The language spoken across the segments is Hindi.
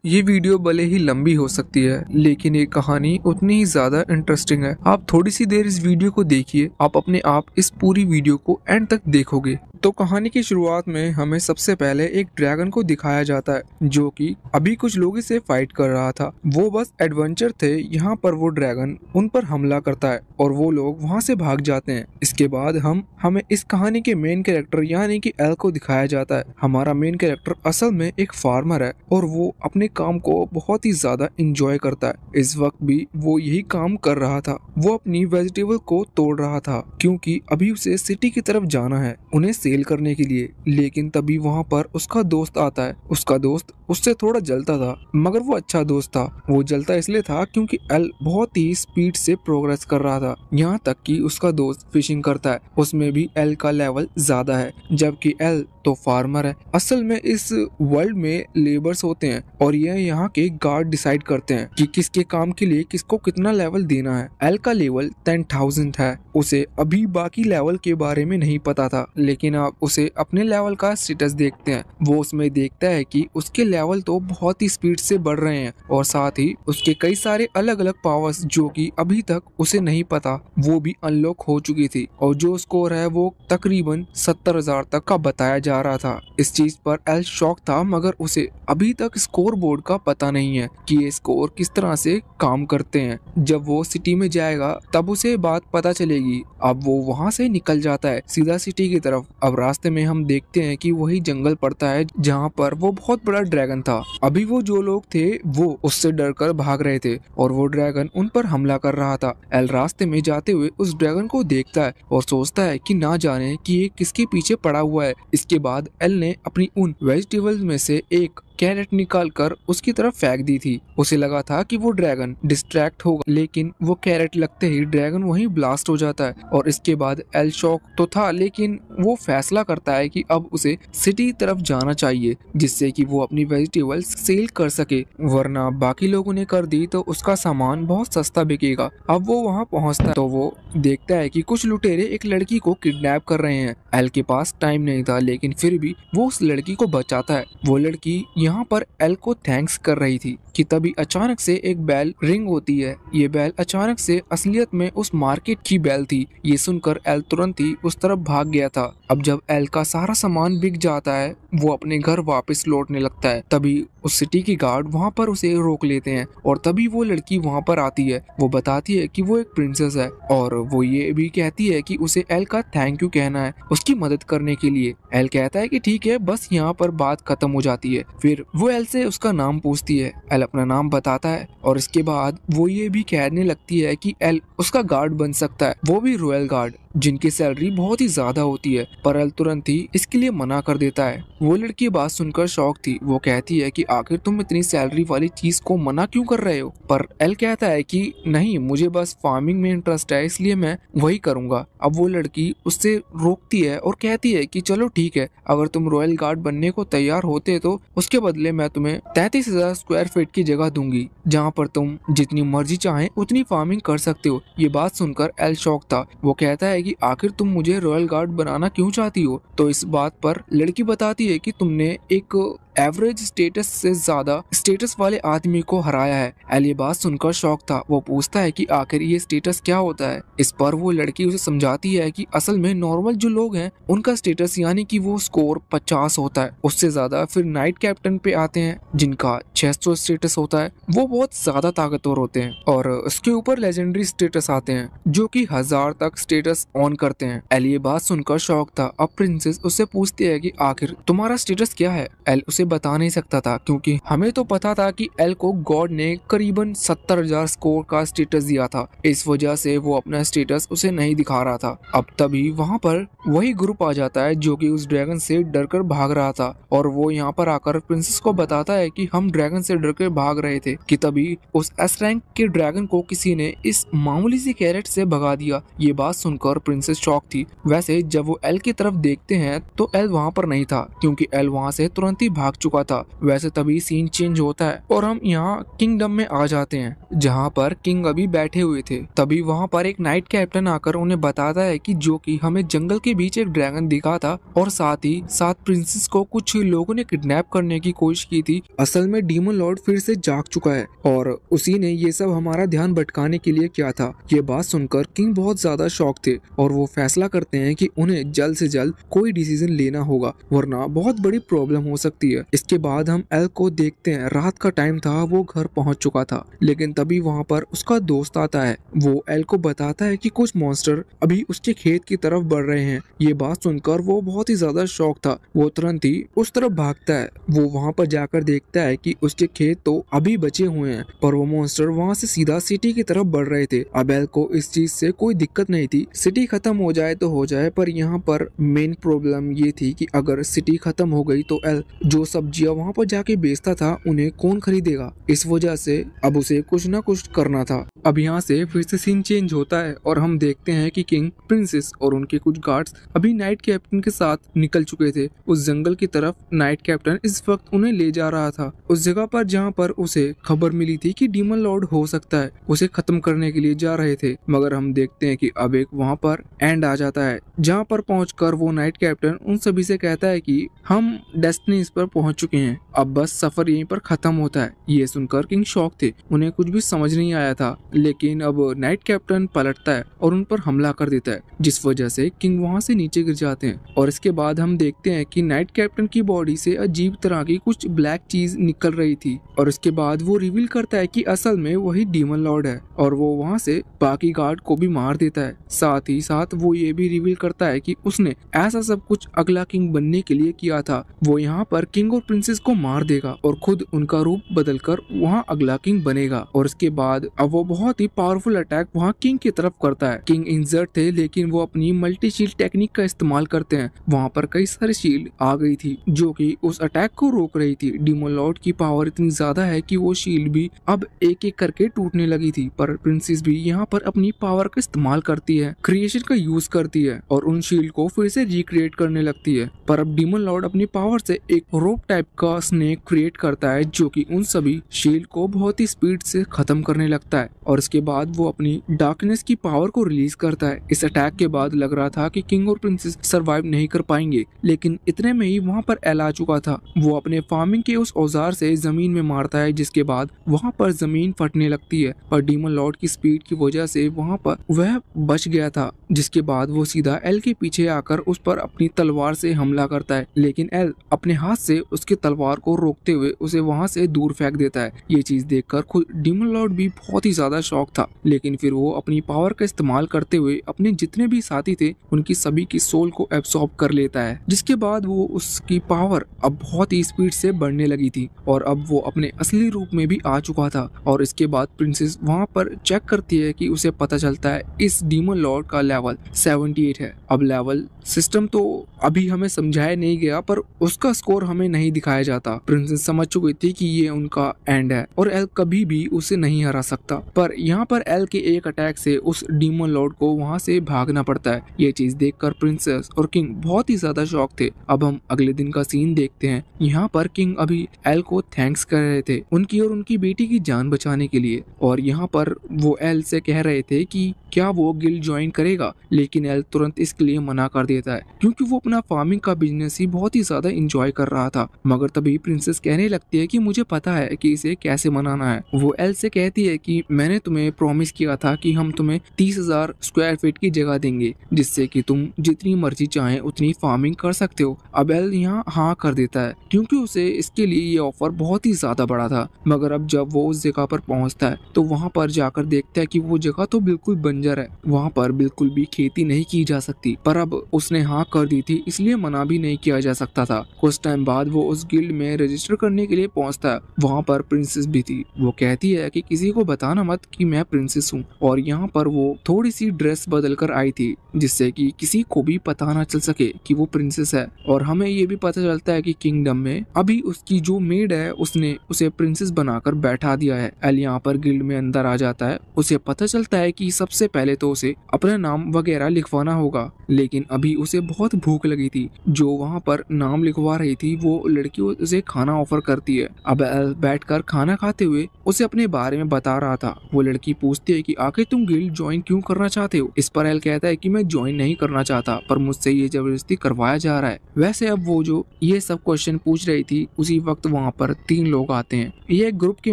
ये वीडियो भले ही लंबी हो सकती है, लेकिन ये कहानी उतनी ही ज्यादा इंटरेस्टिंग है। आप थोड़ी सी देर इस वीडियो को देखिए, आप अपने आप इस पूरी वीडियो को एंड तक देखोगे। तो कहानी की शुरुआत में हमें सबसे पहले एक ड्रैगन को दिखाया जाता है, जो कि अभी कुछ लोगों से फाइट कर रहा था। वो बस एडवेंचर थे। यहाँ पर वो ड्रैगन उन पर हमला करता है और वो लोग वहाँ से भाग जाते हैं। इसके बाद हमें इस कहानी के मेन कैरेक्टर यानी कि एल को दिखाया जाता है। हमारा मेन कैरेक्टर असल में एक फार्मर है और वो अपने काम को बहुत ही ज्यादा इंजॉय करता है। इस वक्त भी वो यही काम कर रहा था। वो अपनी वेजिटेबल को तोड़ रहा था क्योंकि अभी उसे सिटी की तरफ जाना है उन्हें सेल करने के लिए। लेकिन तभी वहाँ पर उसका दोस्त आता है। उसका दोस्त उससे थोड़ा जलता था, मगर वो अच्छा दोस्त था। वो जलता इसलिए था क्योंकि एल बहुत ही स्पीड से प्रोग्रेस कर रहा था। यहाँ तक कि उसका दोस्त फिशिंग करता है, उसमें भी एल का लेवल ज्यादा है, जबकि एल तो फार्मर है। असल में इस वर्ल्ड में लेबर्स होते हैं और ये यहाँ के गार्ड डिसाइड करते हैं कि किसके काम के लिए किसको कितना लेवल देना है। एल का लेवल 10,000 है। उसे अभी बाकी लेवल के बारे में नहीं पता था, लेकिन आप उसे अपने लेवल का स्टेटस देखते हैं। वो उसमें देखता है कि उसके लेवल तो बहुत ही स्पीड से बढ़ रहे हैं और साथ ही उसके कई सारे अलग अलग पावर्स जो कि अभी तक उसे नहीं पता वो भी अनलॉक हो चुकी थी। और जो स्कोर है वो तकरीबन 70,000 तक का बताया जा रहा था। इस चीज पर एल शॉक था, मगर उसे अभी तक स्कोर बोर्ड का पता नहीं है कि ये स्कोर किस तरह से काम करते हैं। जब वो सिटी में जाएगा तब उसे बात पता चलेगी। अब वो वहाँ से निकल जाता है सीधा सिटी की तरफ। अब रास्ते में हम देखते हैं कि वही जंगल पड़ता है जहाँ पर वो बहुत बड़ा ड्रैगन था। अभी वो जो लोग थे वो उससे डरकर भाग रहे थे और वो ड्रैगन उन पर हमला कर रहा था। एल रास्ते में जाते हुए उस ड्रैगन को देखता है और सोचता है कि ना जाने कि ये किसके पीछे पड़ा हुआ है। इसके बाद एल ने अपनी उन वेजिटेबल्स में से एक कैरेट निकालकर उसकी तरफ फेंक दी थी। उसे लगा था कि वो ड्रैगन डिस्ट्रैक्ट होगा, लेकिन वो कैरेट लगते ही ड्रैगन वहीं ब्लास्ट हो जाता है। और इसके बाद एल शॉक तो था, लेकिन वो फैसला करता है कि अब उसे सिटी तरफ जाना चाहिए जिससे कि वो अपनी वेजिटेबल्स सेल कर सके, वरना बाकी लोगों ने कर दी तो उसका सामान बहुत सस्ता बिकेगा। अब वो वहाँ पहुँचता है तो वो देखता है कि कुछ लुटेरे एक लड़की को किडनैप कर रहे हैं। एल के पास टाइम नहीं था, लेकिन फिर भी वो उस लड़की को बचाता है। वो लड़की यहाँ पर एल को थैंक्स कर रही थी कि तभी अचानक से एक बेल रिंग होती है। ये बेल अचानक से असलियत में उस मार्केट की बेल थी। ये सुनकर एल तुरंत ही उस तरफ भाग गया था। अब जब एल का सारा सामान बिक जाता है वो अपने घर वापस लौटने लगता है। तभी उस सिटी के गार्ड वहाँ पर उसे रोक लेते हैं और तभी वो लड़की वहाँ पर आती है। वो बताती है कि वो एक प्रिंसेस है और वो ये भी कहती है कि उसे एल का थैंक यू कहना है उसकी मदद करने के लिए। एल कहता है कि ठीक है, बस यहाँ पर बात खत्म हो जाती है। फिर वो एल से उसका नाम पूछती है। एल अपना नाम बताता है और इसके बाद वो ये भी कहने लगती है कि एल उसका गार्ड बन सकता है, वो भी रॉयल गार्ड, जिनकी सैलरी बहुत ही ज्यादा होती है। पर एल तुरंत ही इसके लिए मना कर देता है। वो लड़की बात सुनकर शॉक थी। वो कहती है कि आखिर तुम इतनी सैलरी वाली चीज को मना क्यों कर रहे हो? पर एल कहता है कि नहीं, मुझे बस फार्मिंग में इंटरेस्ट है, इसलिए मैं वही करूंगा। अब वो लड़की उससे रोकती है और कहती है कि चलो ठीक है, अगर तुम रॉयल गार्ड बनने को तैयार होते तो उसके बदले मैं तुम्हें 33,000 स्क्वायर फीट की जगह दूंगी, जहाँ पर तुम जितनी मर्जी चाहे उतनी फार्मिंग कर सकते हो। ये बात सुनकर एल शॉक था। वो कहता है कि आखिर तुम मुझे रॉयल गार्ड बनाना क्यों चाहती हो? तो इस बात पर लड़की बताती है कि तुमने एक एवरेज स्टेटस से ज्यादा स्टेटस वाले आदमी को हराया है। एल ये बात सुनकर शॉक था। वो पूछता है कि आखिर ये स्टेटस क्या होता है। इस पर वो लड़की उसे समझाती है कि असल में नॉर्मल जो लोग हैं उनका स्टेटस यानी कि वो स्कोर 50 होता है, उससे ज्यादा फिर नाइट कैप्टन पे आते हैं जिनका 600 स्टेटस होता है, वो बहुत ज्यादा ताकतवर होते हैं। और उसके ऊपर लेजेंडरी स्टेटस आते हैं जो कि 1000 तक स्टेटस ऑन करते हैं। एल ये बात सुनकर शॉक था। अब प्रिंसेस उससे पूछती है कि आखिर तुम्हारा स्टेटस क्या है? एल उसे बता नहीं सकता था क्योंकि हमें तो पता था कि एल को गॉड ने करीबन 70,000 स्कोर का स्टेटस दिया था। इस वजह से वो अपना स्टेटस उसे नहीं दिखा रहा था। अब तभी वहाँ पर वही ग्रुप आ जाता है जो कि उस ड्रैगन से डरकर भाग रहा था और वो यहाँ पर आकर प्रिंसेस को बताता है कि हम ड्रैगन से डरकर भाग रहे थे कि तभी उस एस रैंक के ड्रैगन को किसी ने इस मामूली सी कैरेट से भगा दिया। ये बात सुनकर प्रिंसेस शॉक थी। वैसे जब वो एल की तरफ देखते हैं तो एल वहाँ पर नहीं था क्योंकि एल वहाँ से तुरंत ही भाग चुका था। वैसे तभी सीन चेंज होता है और हम यहाँ किंगडम में आ जाते हैं, जहाँ पर किंग अभी बैठे हुए थे। तभी वहाँ पर एक नाइट कैप्टन आकर उन्हें बताता है कि जो कि हमें जंगल के बीच एक ड्रैगन दिखा था और साथ ही साथ प्रिंसेस को कुछ लोगों ने किडनैप करने की कोशिश की थी। असल में डीमन लॉर्ड फिर से जाग चुका है और उसी ने ये सब हमारा ध्यान भटकाने के लिए किया था। ये बात सुनकर किंग बहुत ज्यादा शॉक थे और वो फैसला करते हैं कि उन्हें जल्द से जल्द कोई डिसीजन लेना होगा, वरना बहुत बड़ी प्रॉब्लम हो सकती है। इसके बाद हम एल को देखते हैं। रात का टाइम था, वो घर पहुंच चुका था, लेकिन तभी वहां पर उसका दोस्त आता है। वो एल को बताता है कि कुछ मॉन्स्टर अभी उसके खेत की तरफ बढ़ रहे हैं। ये बात सुनकर वो बहुत ही ज्यादा शॉक था। वो तुरंत ही उस तरफ भागता है। वो वहां पर जाकर देखता है कि उसके खेत तो अभी बचे हुए हैं, पर वो मॉन्स्टर वहां से सीधा सिटी की तरफ बढ़ रहे थे। अब एल को इस चीज से कोई दिक्कत नहीं थी, सिटी खत्म हो जाए तो हो जाए, पर यहाँ पर मेन प्रॉब्लम ये थी कि अगर सिटी खत्म हो गई तो एल जो सब्जियां वहां पर जाके बेचता था उन्हें कौन खरीदेगा। इस वजह से अब उसे कुछ ना कुछ करना था। अब यहाँ से फिर से सीन चेंज होता है और हम देखते हैं कि किंग, प्रिंसेस और उनके कुछ गार्ड्स अभी नाइट कैप्टन के साथ निकल चुके थे उस जंगल की तरफ। नाइट कैप्टन इस वक्त उन्हें ले जा रहा था उस जगह पर जहाँ पर उसे खबर मिली थी कि डीमन लॉर्ड हो सकता है उसे खत्म करने के लिए जा रहे थे। मगर हम देखते हैं कि अब एक वहाँ पर एंड आ जाता है, जहाँ पर पहुंचकर वो नाइट कैप्टन उन सभी से कहता है कि हम डेस्टिनीज पर पहुंच चुके हैं, अब बस सफर यहीं पर खत्म होता है। ये सुनकर किंग शॉक थे, उन्हें कुछ भी समझ नहीं आया था। लेकिन अब नाइट कैप्टन पलटता है और उन पर हमला कर देता है, जिस वजह से किंग वहां से नीचे गिर जाते हैं। और इसके बाद हम देखते हैं कि नाइट कैप्टन की बॉडी से अजीब तरह की कुछ ब्लैक चीज निकल रही थी और इसके बाद वो रिवील करता है कि असल में वही डीमन लॉर्ड है और वो वहां से बाकी गार्ड को भी मार देता है। साथ ही साथ वो ये भी रिवील करता है कि उसने ऐसा सब कुछ अगला किंग बनने के लिए किया था। वो यहाँ पर किंग और प्रिंसेस को मार देगा और खुद उनका रूप बदलकर वहाँ अगला किंग बनेगा। और इसके बाद अब वो बहुत ही पावरफुल अटैक वहाँ किंग की तरफ करता है। किंग इंजर्ड थे, लेकिन वो अपनी मल्टी शील्ड टेक्निक का इस्तेमाल करते हैं। वहाँ पर कई सारी शील्ड आ गई थी जो कि उस अटैक को रोक रही थी। डीमन लॉर्ड की पावर इतनी ज्यादा है कि वो शील्ड भी अब एक एक करके टूटने लगी थी, पर प्रिंसेस भी यहाँ पर अपनी पावर का इस्तेमाल करती है, क्रिएशन का यूज करती है और उन शील्ड को फिर से रिक्रिएट करने लगती है। पर अब डीमन लॉर्ड अपनी पावर से एक रोप टाइप का स्नेक क्रिएट करता है जो कि उन सभी शील्ड को बहुत ही स्पीड से खत्म करने लगता है और इसके बाद वो अपनी डार्कनेस की पावर को रिलीज करता है। इस अटैक के बाद लग रहा था कि किंग और प्रिंसेस सरवाइव नहीं कर पाएंगे, लेकिन इतने में ही वहाँ पर एल आ चुका था। वो अपने फार्मिंग के उस औजार से जमीन में मारता है, जिसके बाद वहाँ पर जमीन फटने लगती है, पर डीमन लॉर्ड की स्पीड की वजह से वहाँ पर वह बच गया था। जिसके बाद वो सीधा एल के पीछे आकर उस पर अपनी तलवार से हमला करता है, लेकिन एल अपने हाथ से उसके तलवार को रोकते हुए उसे वहाँ से दूर फेंक देता है। ये चीज देखकर खुद डीमन लॉर्ड भी बहुत ही ज्यादा शॉक था, लेकिन फिर वो अपनी पावर का इस्तेमाल करते हुए अपने जितने भी साथी थे उनकी सभी की सोल को एब्सॉर्ब कर लेता है। जिसके बाद वो उसकी पावर अब बहुत ही स्पीड से बढ़ने लगी थी और अब वो अपने असली रूप में भी आ चुका था। और इसके बाद प्रिंसेस वहाँ पर चेक करती है कि उसे पता चलता है इस डीमन लॉर्ड का लेवल 78 है। अब लेवल सिस्टम तो अभी हमें समझाया नहीं गया, पर उसका स्कोर हमें नहीं दिखाया जाता। प्रिंसेस समझ चुकी थी कि ये उनका एंड है और एल कभी भी उसे नहीं हरा सकता, पर यहाँ पर एल के एक अटैक से उस डीमन लॉर्ड को वहाँ से भागना पड़ता है। ये चीज देखकर प्रिंसेस और किंग बहुत ही ज्यादा शॉक थे। अब हम अगले दिन का सीन देखते हैं। यहाँ पर किंग अभी एल को थैंक्स कर रहे थे उनकी और उनकी बेटी की जान बचाने के लिए, और यहाँ पर वो एल से कह रहे थे कि क्या वो गिल्ड ज्वाइन करेगा, लेकिन एल तुरंत इसके लिए मना कर देता है क्योंकि वो अपना फार्मिंग का बिजनेस ही बहुत ही ज्यादा एंजॉय कर रहा था। मगर तभी प्रिंसेस कहने लगती है कि मुझे पता है कि इसे कैसे मनाना है। वो एल से कहती है कि मैंने तुम्हें प्रॉमिस किया था कि हम तुम्हें 30,000 स्क्वायर फीट की जगह देंगे, जिससे कि तुम जितनी मर्जी चाहे उतनी फार्मिंग कर सकते हो। अब एल यहाँ हाँ कर देता है क्योंकि उसे इसके लिए ये ऑफर बहुत ही ज्यादा बड़ा था। मगर अब जब वो उस जगह पर पहुंचता है तो वहाँ पर जाकर देखता है कि वो जगह तो बिल्कुल बंजर है, वहाँ पर बिल्कुल भी खेती नहीं की जा सकती। पर अब उसने हाँ कर दी थी, इसलिए मना भी नहीं किया जा सकता था। कुछ टाइम बाद वो उस गिल्ड में रजिस्टर करने के लिए पहुंचता है। वहाँ पर प्रिंसेस भी थी। वो कहती है कि किसी को बताना मत कि मैं प्रिंसेस हूँ, और यहाँ पर वो थोड़ी सी ड्रेस बदल कर आई थी जिससे कि किसी को भी पता ना चल सके कि वो प्रिंसेस है। और हमें ये भी पता चलता है कि किंगडम में अभी उसकी जो मेड है उसने उसे प्रिंसेस बनाकर बैठा दिया है। एल यहाँ पर गिल्ड में अंदर आ जाता है। उसे पता चलता है कि सबसे पहले तो उसे अपना नाम वगैरह लिखवाना होगा, लेकिन अभी उसे बहुत भूख लगी थी। जो वहाँ पर नाम लिखवा रही थी वो वो लड़की उसे खाना ऑफर करती है। अब एल बैठकर खाना खाते हुए उसे अपने बारे में बता रहा था। वो लड़की पूछती है कि आखिर तुम गिल्ड ज्वाइन क्यों करना चाहते हो। इस पर एल कहता है कि मैं ज्वाइन नहीं करना चाहता, पर मुझसे ये जबरदस्ती करवाया जा रहा है। वैसे अब वो जो ये सब क्वेश्चन पूछ रही थी उसी वक्त वहाँ पर 3 लोग आते हैं। ये एक ग्रुप के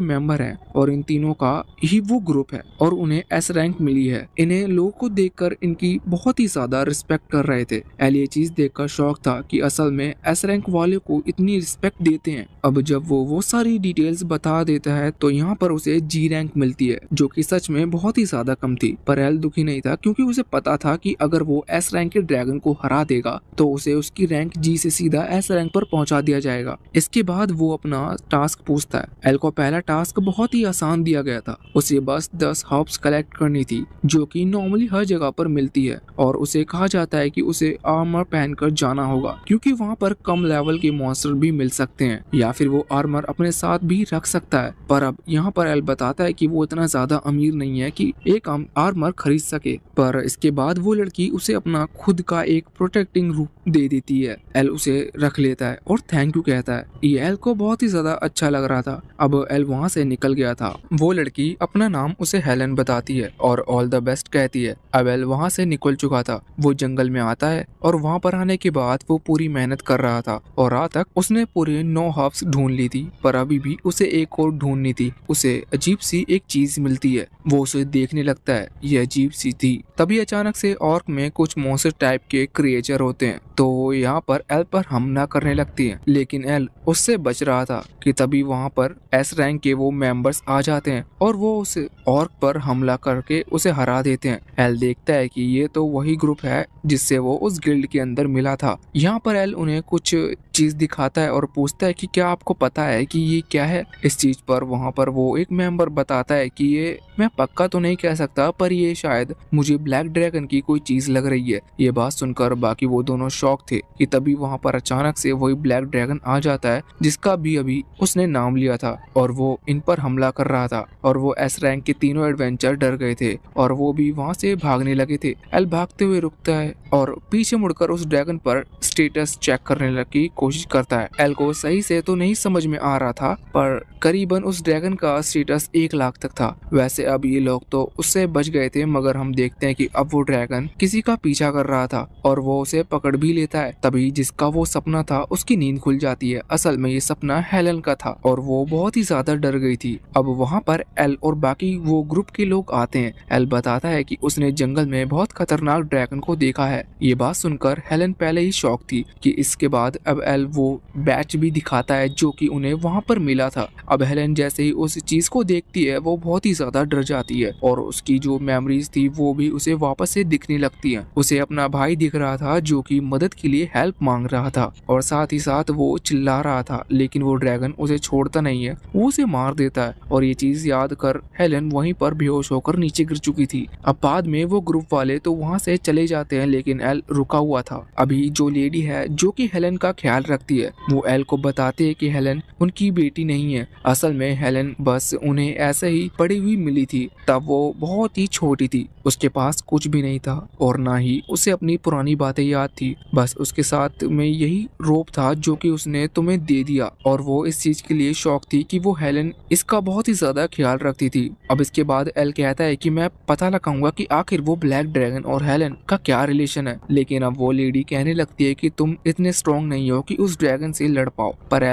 मेंबर हैं और इन तीनों का ही वो ग्रुप है और उन्हें एस रैंक मिली है। इन्हें लोगों को देखकर इनकी बहुत ही ज्यादा रिस्पेक्ट कर रहे थे। एल ये चीज देखकर शौक था कि असल में एस रैंक वाले को इतनी रिस्पेक्ट देते हैं। अब जब वो सारी डिटेल्स बता देता है तो यहाँ पर उसे जी रैंक मिलती है, जो कि सच में बहुत ही ज्यादा कम थी। पर एल दुखी नहीं था क्योंकि उसे पता था कि अगर वो एस रैंक के ड्रैगन को हरा देगा तो उसे उसकी रैंक जी से सीधा एस रैंक पर पहुंचा दिया जाएगा। इसके बाद वो अपना टास्क पूछता है। एल को पहला टास्क बहुत ही आसान दिया गया था। उसे बस 10 हर्ब्स कलेक्ट करनी थी, जो कि नॉर्मली हर जगह पर मिलती है, और उसे कहा जाता है कि उसे आर्मर पहनकर जाना होगा क्योंकि वहाँ पर कम लेवल के मॉन्स्टर भी मिल सकते हैं, या फिर वो आर्मर अपने साथ भी रख सकता है। पर अब यहाँ पर एल बताता है कि वो इतना ज्यादा अमीर नहीं है कि एक आर्मर खरीद सके। पर इसके बाद वो लड़की उसे अपना खुद का एक प्रोटेक्टिंग रूप दे देती है। एल उसे रख लेता है और थैंक यू कहता है। ये एल को बहुत ही ज्यादा अच्छा लग रहा था। अब एल वहाँ से निकल गया था। वो लड़की अपना नाम उसे हेलन बताती है और ऑल द बेस्ट कहती है। अब एल वहाँ से निकल चुका था। वो जंगल में आता है और वहाँ पर आने के बाद वो पूरी मेहनत कर रहा था और रात तक उसने पूरे 9 हर्ब्स ढूंढ ली थी, पर अभी भी उसे एक और ढूंढनी थी। उसे अजीब सी एक चीज मिलती है। वो उसे देखने लगता है। ये अजीब सी थी। तभी अचानक से ऑर्क में कुछ मॉन्स्टर टाइप के क्रिएचर होते हैं, तो वो यहाँ पर एल पर हमला करने लगती हैं, लेकिन एल उससे बच रहा था कि तभी वहाँ पर एस रैंक के वो मेंबर्स आ जाते हैं और वो उस ऑर्क पर हमला करके उसे हरा देते हैं। एल देखता है कि ये तो वही ग्रुप है जिससे वो उस गिल्ड के अंदर मिला था। यहाँ पर एल उन्हें कुछ चीज दिखाता है और पूछता है कि क्या आपको पता है कि ये क्या है। इस चीज पर वहाँ पर वो एक मेंबर बताता है कि ये मैं पक्का तो नहीं कह सकता, पर ये शायद मुझे ब्लैक ड्रैगन की कोई चीज लग रही है। ये बात सुनकर बाकी वो दोनों शॉक थे कि तभी वहाँ पर अचानक से वही ब्लैक ड्रैगन आ जाता है जिसका भी अभी उसने नाम लिया था, और वो इन पर हमला कर रहा था। और वो एस रैंक के तीनों एडवेंचर डर गए थे और वो भी वहाँ से भागने लगे थे। एल भागते हुए रुकता है और पीछे मुड़कर उस ड्रैगन पर स्टेटस चेक करने की कोशिश करता है। एल को सही से तो नहीं समझ में आ रहा था, पर करीबन उस ड्रैगन का स्टेटस 1 लाख तक था। वैसे अब ये लोग तो उससे बच गए थे, मगर हम देखते हैं कि अब वो ड्रैगन किसी का पीछा कर रहा था और वो उसे पकड़ भी लेता है। तभी जिसका वो सपना था उसकी नींद खुल जाती है। असल में ये सपना हेलन का था और वो बहुत ही ज्यादा डर गई थी। अब वहाँ पर एल और बाकी वो ग्रुप के लोग आते हैं। एल बताता है कि उसने जंगल में बहुत खतरनाक ड्रैगन को देखा है। ये बात सुनकर हेलन पहले ही शॉक थी कि इसके बाद अब एल वो बैच भी दिखाता है जो कि उन्हें वहाँ पर मिला था। अब हेलन जैसे ही उस चीज को देखती है वो बहुत ही ज्यादा डर जाती है और उसकी जो मेमोरीज थी वो भी उसे वापस से दिखने लगती हैं। उसे अपना भाई दिख रहा था जो कि मदद के लिए हेल्प मांग रहा था और साथ ही साथ वो चिल्ला रहा था, लेकिन वो ड्रैगन उसे छोड़ता नहीं है, वो उसे मार देता है। और ये चीज याद कर हेलन वहीं पर बेहोश होकर नीचे गिर चुकी थी। अब बाद में वो ग्रुप वाले तो वहाँ से चले जाते हैं, लेकिन एल रुका हुआ था। अभी जो लेडी है जो कि हेलन का ख्याल रखती है वो एल को बताते है कि हेलन उनकी बेटी नहीं है। असल में हेलन बस उन्हें ऐसे ही पड़ी हुई मिली थी। तब वो बहुत ही छोटी थी, उसके पास कुछ भी नहीं था और ना ही उसे अपनी पुरानी बातें याद थी। बस उसके साथ में यही रोप था जो कि उसने तुम्हें दे दिया, और वो इस चीज के लिए शौक थी कि वो हेलन इसका बहुत ही ज्यादा ख्याल रखती थी। अब इसके बाद एल कहता है कि मैं पता लगाऊंगा कि आखिर वो ब्लैक ड्रैगन और हेलन का क्या रिलेशन है, लेकिन अब वो लेडी कहने लगती है कि तुम इतने स्ट्रॉन्ग नहीं हो कि उस ड्रैगन से लड़ पाओ। पर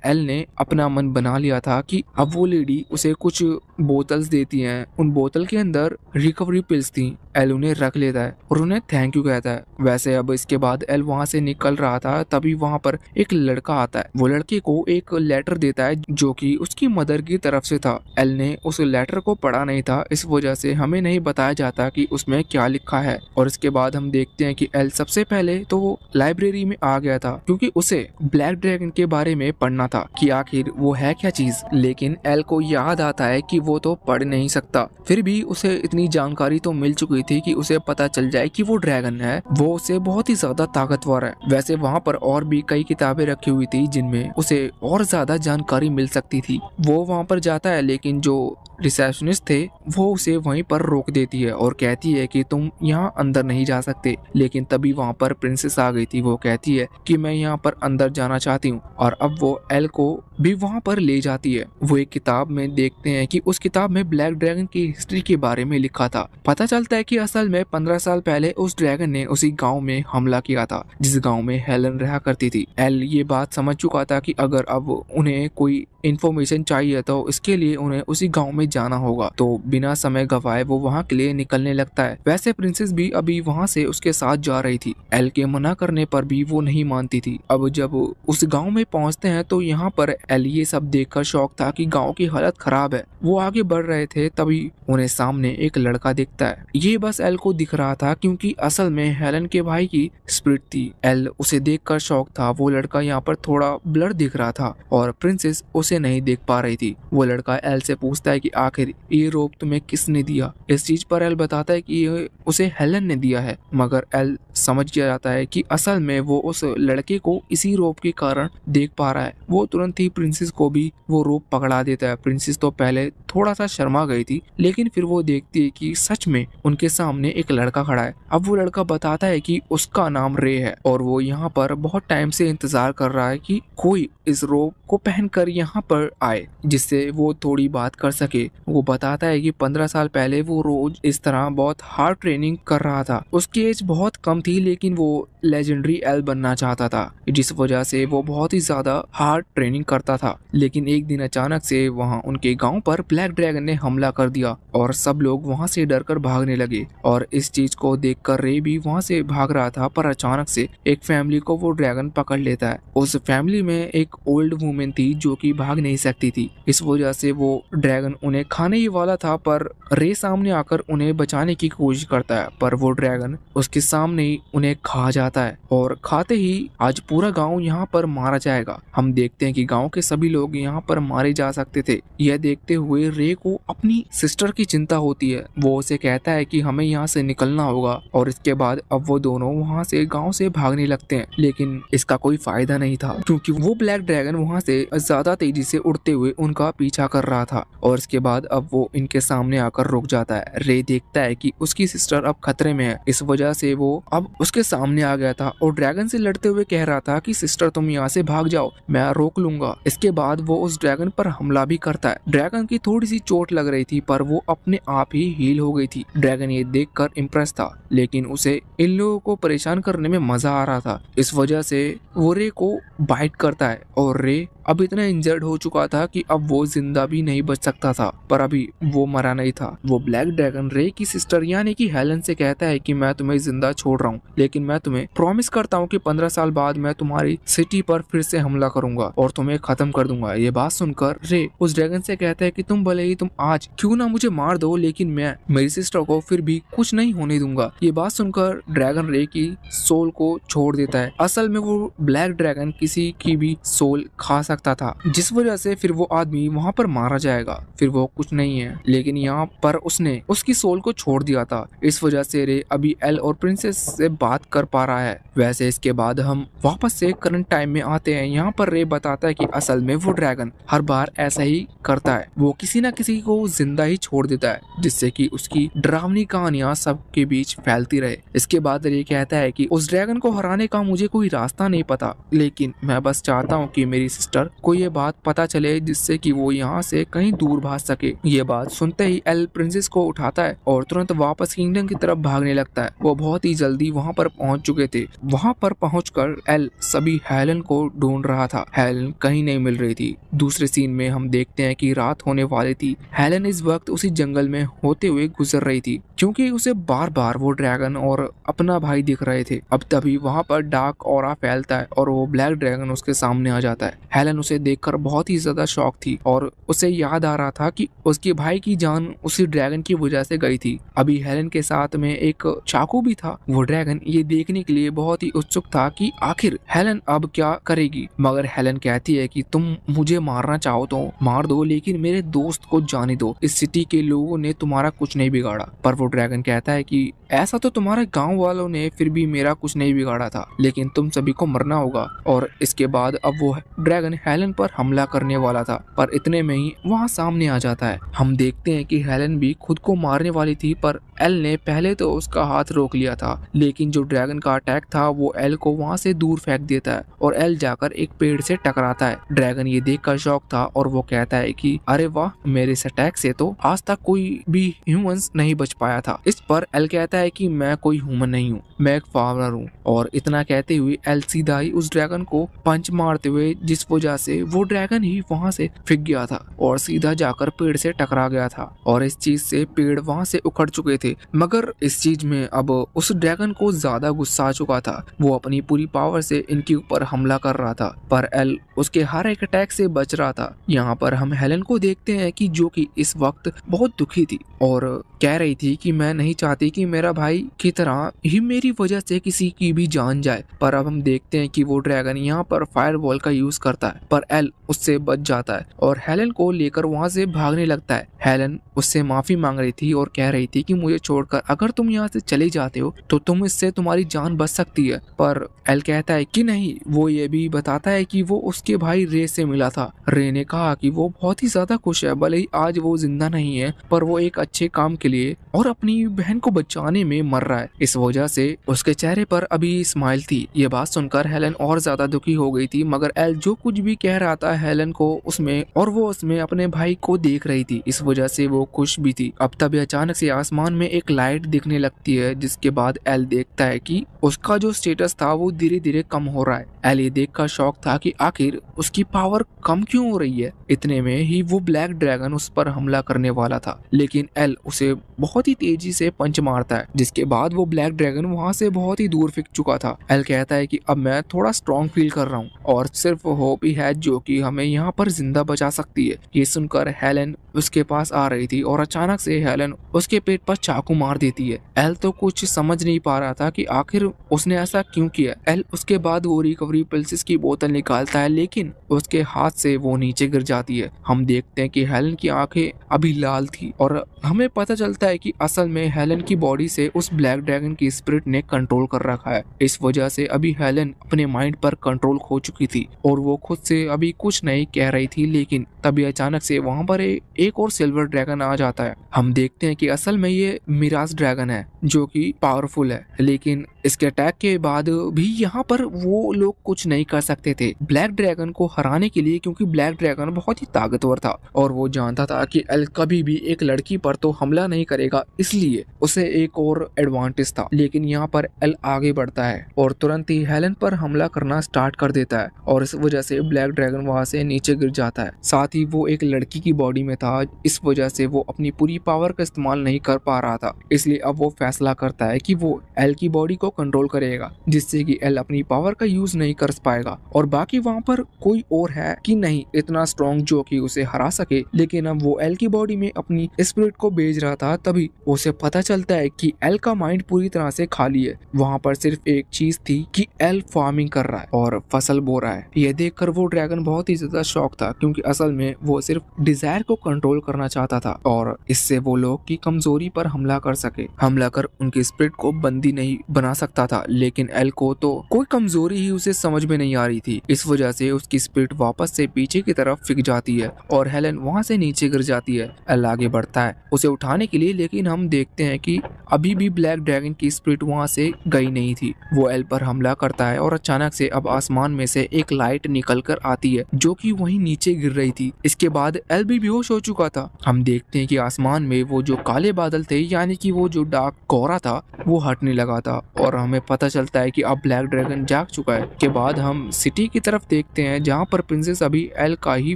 एल ने अपना मन बना लिया था कि अब वो लेडी उसे कुछ बोतल्स देती हैं। उन बोतल के अंदर रिकवरी पिल्स थी। एल उन्हें रख लेता है और उन्हें थैंक यू कहता है। वैसे अब इसके बाद एल वहाँ से निकल रहा था, तभी वहाँ पर एक लड़का आता है। वो लड़के को एक लेटर देता है जो कि उसकी मदर की तरफ से था। एल ने उस लेटर को पढ़ा नहीं था, इस वजह से हमें नहीं बताया जाता कि उसमें क्या लिखा है। और इसके बाद हम देखते हैं कि एल सबसे पहले तो वो लाइब्रेरी में आ गया था क्योंकि उसे ब्लैक ड्रैगन के बारे में पढ़ना था कि आखिर वो है क्या चीज। लेकिन एल को याद आता है कि वो तो पढ़ नहीं सकता, फिर भी उसे इतनी जानकारी तो मिल चुकी थी कि उसे पता चल जाए कि वो ड्रैगन है, वो उसे बहुत ही ज्यादा ताकतवर है। वैसे वहाँ पर और भी कई किताबें रखी हुई थी जिनमें उसे और ज्यादा जानकारी मिल सकती थी। वो वहाँ पर जाता है, लेकिन जो रिसेप्शनिस्ट थे वो उसे वहीं पर रोक देती है और कहती है कि तुम यहाँ अंदर नहीं जा सकते। लेकिन तभी वहाँ पर प्रिंसेस आ गई थी। वो कहती है कि मैं यहाँ पर अंदर जाना चाहती हूँ और अब वो एल को भी वहाँ पर ले जाती है। वो एक किताब में देखते हैं कि उस किताब में ब्लैक ड्रैगन की हिस्ट्री के बारे में लिखा था। पता चलता है कि असल में 15 साल पहले उस ड्रैगन ने उसी गांव में हमला किया था जिस गांव में हेलन रहा करती थी। एल ये बात समझ चुका था कि अगर अब उन्हें कोई इन्फॉर्मेशन चाहिए तो इसके लिए उन्हें उसी गांव में जाना होगा। तो बिना समय गवाए वो वहाँ के लिए निकलने लगता है। वैसे प्रिंसेस भी अभी वहाँ से उसके साथ जा रही थी। एल के मना करने पर भी वो नहीं मानती थी। अब जब उस गांव में पहुँचते हैं तो यहाँ पर एल ये सब देखकर शौक था कि गांव की हालत खराब है। वो आगे बढ़ रहे थे तभी उन्हें सामने एक लड़का दिखता है। ये बस एल को दिख रहा था क्योंकि असल में हेलन के भाई की स्पिरिट थी। एल उसे देखकर शौक था। वो लड़का यहाँ पर थोड़ा ब्लर दिख रहा था और प्रिंसेस उसे नहीं देख पा रही थी। वो लड़का एल से पूछता है कि आखिर ये रोप तुम्हें किसने दिया। इस चीज पर एल बताता है कि ये उसे हेलन ने दिया है, मगर एल समझ जाता है कि असल में वो उस लड़के को इसी रोप के कारण देख पा रहा है। वो तुरंत ही प्रिंसेस को भी वो रोप पकड़ा देता है। प्रिंसेस तो पहले थोड़ा सा शर्मा गई थी लेकिन फिर वो देखती है कि सच में उनके सामने एक लड़का खड़ा है। अब वो लड़का बताता है कि उसका नाम रे है और वो यहाँ पर बहुत टाइम से इंतजार कर रहा है कि कोई इस रोप को पहनकर यहाँ पर आए जिससे वो थोड़ी बात कर सके। वो बताता है कि 15 साल पहले वो रोज इस तरह बहुत हार्ड ट्रेनिंग कर रहा था। उसकी एज बहुत कम थी लेकिन वो लेजेंडरी एल बनना चाहता था जिस वजह से वो बहुत ही ज्यादा हार्ड ट्रेनिंग करता था। लेकिन एक दिन अचानक से वहाँ उनके गांव पर ब्लैक ड्रैगन ने हमला कर दिया और सब लोग वहाँ से डरकर भागने लगे। और इस चीज को देखकर रे भी वहाँ से भाग रहा था पर अचानक से एक फैमिली को वो ड्रैगन पकड़ लेता है। उस फैमिली में एक ओल्ड वुमेन थी जो कि भाग नहीं सकती थी। इस वजह से वो ड्रैगन उन्हें खाने ही वाला था पर रे सामने आकर उन्हें बचाने की कोशिश करता है पर वो ड्रैगन उसके सामने ही उन्हें खा जाता है और खाते ही आज पूरा गांव यहाँ पर मारा जाएगा। हम देखते हैं कि गांव के सभी लोग यहाँ पर मारे जा सकते थे। यह देखते हुए रे को अपनी सिस्टर की चिंता होती है। वो उसे कहता है कि हमें यहाँ से निकलना होगा और इसके बाद अब वो दोनों वहाँ से गाँव से भागने लगते हैं। लेकिन इसका कोई फायदा नहीं था क्योंकि वो ब्लैक ड्रैगन वहाँ से ज्यादा तेजी से उड़ते हुए उनका पीछा कर रहा था और इसके बाद अब वो इनके सामने आकर रुक जाता है। रे देखता है कि उसकी सिस्टर अब खतरे में है। इस वजह से वो अब उसके सामने आ गया था और ड्रैगन से लड़ते हुए कह रहा था कि सिस्टर तुम यहाँ से भाग जाओ, मैं रोक लूंगा। इसके बाद वो उस ड्रैगन पर हमला भी करता है। ड्रैगन की थोड़ी सी चोट लग रही थी पर वो अपने आप ही हील हो गई थी। ड्रैगन ये देखकर इम्प्रेस था लेकिन उसे इन लोगों को परेशान करने में मजा आ रहा था। इस वजह से वो रे को बाइट करता है और रे अब इतना इंजर्ड हो चुका था कि अब वो जिंदा भी नहीं बच सकता था पर अभी वो मरा नहीं था। वो ब्लैक ड्रैगन रे की सिस्टर यानी कि हेलन से कहता है कि मैं तुम्हें जिंदा छोड़ रहा हूँ लेकिन मैं तुम्हें प्रॉमिस करता हूँ कि 15 साल बाद मैं तुम्हारी सिटी पर फिर से हमला करूंगा और तुम्हें खत्म कर दूंगा। ये बात सुनकर रे उस ड्रैगन से कहता है कि तुम भले ही तुम आज क्यों ना मुझे मार दो लेकिन मैं मेरी सिस्टर को फिर भी कुछ नहीं होने दूंगा। ये बात सुनकर ड्रैगन रे की सोल को छोड़ देता है। असल में वो ब्लैक ड्रैगन किसी की भी सोल खा सकता था जिस वजह से फिर वो आदमी वहाँ पर मारा जाएगा। फिर वो कुछ नहीं है लेकिन यहाँ पर उसने उसकी सोल को छोड़ दिया था। इस वजह से रे अभी एल और प्रिंसेस से बात कर पा रहा है। वैसे इसके बाद हम वापस से करंट टाइम में आते हैं। यहाँ पर रे बताता है कि असल में वो ड्रैगन हर बार ऐसा ही करता है, वो किसी न किसी को जिंदा ही छोड़ देता है जिससे कि उसकी डरावनी कहानियां सबके बीच फैलती रहे। इसके बाद रे कहता है कि उस ड्रैगन को हराने का मुझे कोई रास्ता नहीं पता लेकिन मैं बस चाहता हूँ कि मेरी सिस्टर को ये बात पता चले जिससे कि वो यहाँ से कहीं दूर भाग सके। ये बात सुनते ही एल प्रिंसेस को उठाता है और तुरंत वापस किंगडम की तरफ भागने लगता है। वो बहुत ही जल्दी वहाँ पर पहुँच चुके थे। वहाँ पर पहुंचकर एल सभी हेलन को ढूंढ रहा था। हेलन कहीं नहीं मिल रही थी। दूसरे सीन में हम देखते हैं कि रात होने वाली थी। हेलन इस वक्त उसी जंगल में होते हुए गुजर रही थी क्योंकि उसे बार बार वो ड्रैगन और अपना भाई दिख रहे थे। अब तभी वहाँ पर डार्क ऑरा फैलता है और वो ब्लैक ड्रैगन उसके सामने आ जाता है। हेलन उसे देखकर बहुत ही ज्यादा शॉक थी और उसे याद आ रहा था कि उसके भाई की जान उसी ड्रैगन की वजह से गई थी। अभी हेलन के साथ में एक चाकू भी था। वो ड्रैगन ये देखने के लिए बहुत ही उत्सुक था कि आखिर हेलन अब क्या करेगी, मगर हेलन कहती है कि तुम मुझे मारना चाहो तो मार दो लेकिन मेरे दोस्त को जाने दो, इस सिटी के लोगों ने तुम्हारा कुछ नहीं बिगाड़ा। पर वो ड्रैगन कहता है कि ऐसा तो तुम्हारे गांव वालों ने फिर भी मेरा कुछ नहीं बिगाड़ा था, लेकिन तुम सभी को मरना होगा। और इसके बाद अब वो ड्रैगन हेलन पर हमला करने वाला था, पर इतने में ही वहाँ सामने आ जाता है। हम देखते हैं कि हेलन भी खुद को मारने वाली थी, पर एल ने पहले तो उसका हाथ रोक लिया था, लेकिन जो ड्रैगन का अटैक था वो एल को वहाँ से दूर फेंक देता है और एल जाकर एक पेड़ से टकराता है। ड्रैगन ये देखकर शॉक था और वो कहता है कि अरे वाह, मेरे इस अटैक से तो आज तक कोई भी ह्यूमंस नहीं बच पाया था। इस पर एल कहता है कि मैं कोई ह्यूमन नहीं हूँ, मैं एक फार्मर हूँ। और इतना कहते हुए एल सीधा ही उस ड्रैगन को पंच मारते हुए, जिस वजह से वो ड्रैगन ही वहाँ से फिक गया था और सीधा जाकर पेड़ से टकरा गया था और इस चीज से पेड़ वहाँ से उखड़ चुके थे। मगर इस चीज में अब उस ड्रैगन को ज्यादा गुस्सा आ चुका था, वो अपनी पूरी पावर से इनके ऊपर हमला कर रहा था, पर एल उसके हर एक अटैक से बच रहा था। यहाँ पर हम हेलन को देखते हैं कि जो कि इस वक्त बहुत दुखी थी और कह रही थी कि मैं नहीं चाहती कि मेरा भाई की तरह ही मेरी वजह से किसी की भी जान जाए। पर अब हम देखते हैं कि वो ड्रैगन यहाँ पर फायरबॉल का यूज करता है, पर एल उससे बच जाता है और हेलन को लेकर वहाँ से भागने लगता है। हेलन उससे माफी मांग रही थी और कह रही थी कि मुझे छोड़कर अगर तुम यहाँ से चले जाते हो तो इससे तुम्हारी जान बच सकती है, पर एल कहता है कि नहीं। वो ये भी बताता है कि वो उसके भाई रे से मिला था। रे ने कहा कि वो बहुत ही ज्यादा खुश है, भले ही आज वो जिंदा नहीं है, पर वो एक अच्छे काम के लिए और अपनी बहन को बचाने में मर रहा है। इस वजह से उसके चेहरे पर अभी स्माइल थी। ये बात सुनकर हेलन और ज्यादा दुखी हो गई थी, मगर एल जो कुछ भी कह रहा था हेलन को उसमें, और वो उसमें अपने भाई को देख रही थी, इस वजह से वो खुश भी थी। अब तभी अचानक से आसमान में एक लाइट दिखने लगती है, जिसके बाद एल देखता है कि उसका जो स्टेटस था वो धीरे धीरे कम हो रहा है। एल ये देखकर शॉक था कि आखिर उसकी पावर कम क्यों हो रही है। इतने में ही वो ब्लैक ड्रैगन उस पर हमला करने वाला था, लेकिन एल उसे बहुत ही तेजी से पंच मारता है, जिसके बाद वो ब्लैक ड्रैगन वहाँ से बहुत ही दूर फिक चुका था। एल कहता है कि अब मैं थोड़ा स्ट्रॉन्ग फील कर रहा हूँ और सिर्फ होप ही है जो कि हमें यहाँ पर जिंदा बचा सकती है। ये सुनकर हेलन उसके पास आ रही थी और अचानक से हेलन उसके पेट पर चाकू मार देती है। एल तो कुछ समझ नहीं पा रहा था कि आखिर उसने ऐसा क्यों किया। एल उसके बाद वो रिकवरी पिल्स की बोतल निकालता है, लेकिन उसके हाथ से वो नीचे गिर जाती है। हम देखते हैं कि हेलन की आंखें अभी लाल थी और हमें पता चलता है कि असल में हेलन की बॉडी से उस ब्लैक ड्रैगन की स्पिरिट ने कंट्रोल कर रखा है। इस वजह से अभी हेलन अपने माइंड पर कंट्रोल खो चुकी थी और वो खुद से अभी कुछ नहीं कह रही थी, लेकिन तभी अचानक से वहाँ पर एक और सिल्वर ड्रैगन आ जाता है। हम देखते हैं कि असल में ये मिराज ड्रैगन है जो कि पावरफुल है, लेकिन इसके अटैक के बाद भी यहाँ पर वो लोग कुछ नहीं कर सकते थे ब्लैक ड्रैगन को हराने के लिए, क्योंकि ब्लैक ड्रैगन बहुत ही ताकतवर था और वो जानता था कि एल कभी भी एक लड़की पर तो हमला नहीं करेगा, इसलिए उसे एक और एडवांटेज था। लेकिन यहाँ पर एल आगे बढ़ता है और तुरंत ही हेलन पर हमला करना स्टार्ट कर देता है और इस वजह से ब्लैक ड्रैगन वहाँ से नीचे गिर जाता है। साथ ही वो एक लड़की की बॉडी में था, इस वजह से वो अपनी पूरी पावर का इस्तेमाल नहीं कर पा रहा था, इसलिए अब वो फैसला करता है कि वो एल की बॉडी को कंट्रोल करेगा, जिससे कि एल अपनी पावर का यूज नहीं कर पाएगा। और बाकी वहाँ पर कोई और है कि नहीं इतना स्ट्रॉन्ग जो कि उसे हरा सके, लेकिन अब वो एल की बॉडी में अपनी स्पिरिट को भेज रहा था। तभी उसे पता चलता है कि एल का माइंड पूरी तरह से खाली है। वहाँ पर सिर्फ एक चीज थी कि एल फार्मिंग कर रहा है और फसल बो रहा है। यह देखकर वो ड्रैगन बहुत ही ज्यादा शॉक था, क्योंकि असल में वो सिर्फ डिजायर को कंट्रोल करना चाहता था और इससे वो लोग की कमजोरी पर हमला कर सके, हमला कर उनकी स्पिरिट को बंदी नहीं बना सकता था। लेकिन एल को तो कोई कमजोरी ही उसे समझ में नहीं आ रही थी, इस वजह से उसकी स्पिरिट वापस से पीछे की तरफ फिक जाती है और हेलन वहाँ से नीचे गिर जाती है। एल आगे बढ़ता है उसे उठाने के लिए, लेकिन हम देखते हैं कि अभी भी ब्लैक ड्रैगन की स्पिरिट वहाँ से गई नहीं थी। वो एल पर हमला करता है और अचानक से अब आसमान में से एक लाइट निकल कर आती है जो कि वहीं नीचे गिर रही थी। इसके बाद एल भी बेहोश हो चुका था। हम देखते हैं कि आसमान में वो जो काले बादल थे, यानी कि वो जो डार्क कोहरा था, वो हटने लगा था और हमें पता चलता है कि अब ब्लैक ड्रैगन जाग चुका है। के बाद हम सिटी की तरफ देखते हैं जहाँ पर प्रिंसेस अभी एल का ही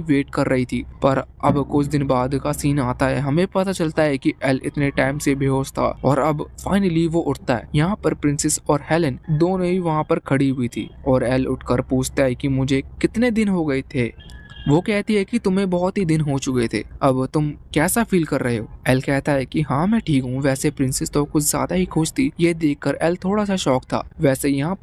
वेट कर रही थी, पर अब कुछ दिन बाद का सीन आता है। हमें पता चलता है कि एल इतने टाइम से बेहोश था और अब फाइनली वो उठता है। यहाँ पर प्रिंसेस और हेलन दोनों ही वहाँ पर खड़ी हुई थी और एल उठकर पूछता है कि मुझे कितने दिन हो गए थे। वो कहती है कि तुम्हें बहुत ही दिन हो चुके थे, अब तुम कैसा फील कर रहे हो। एल कहता है कि हाँ मैं ठीक हूँ। वैसे प्रिंसेस तो कुछ ज्यादा ही खुश थी। ये देखकर एल थोड़ा सा शॉक था। वैसे यहाँ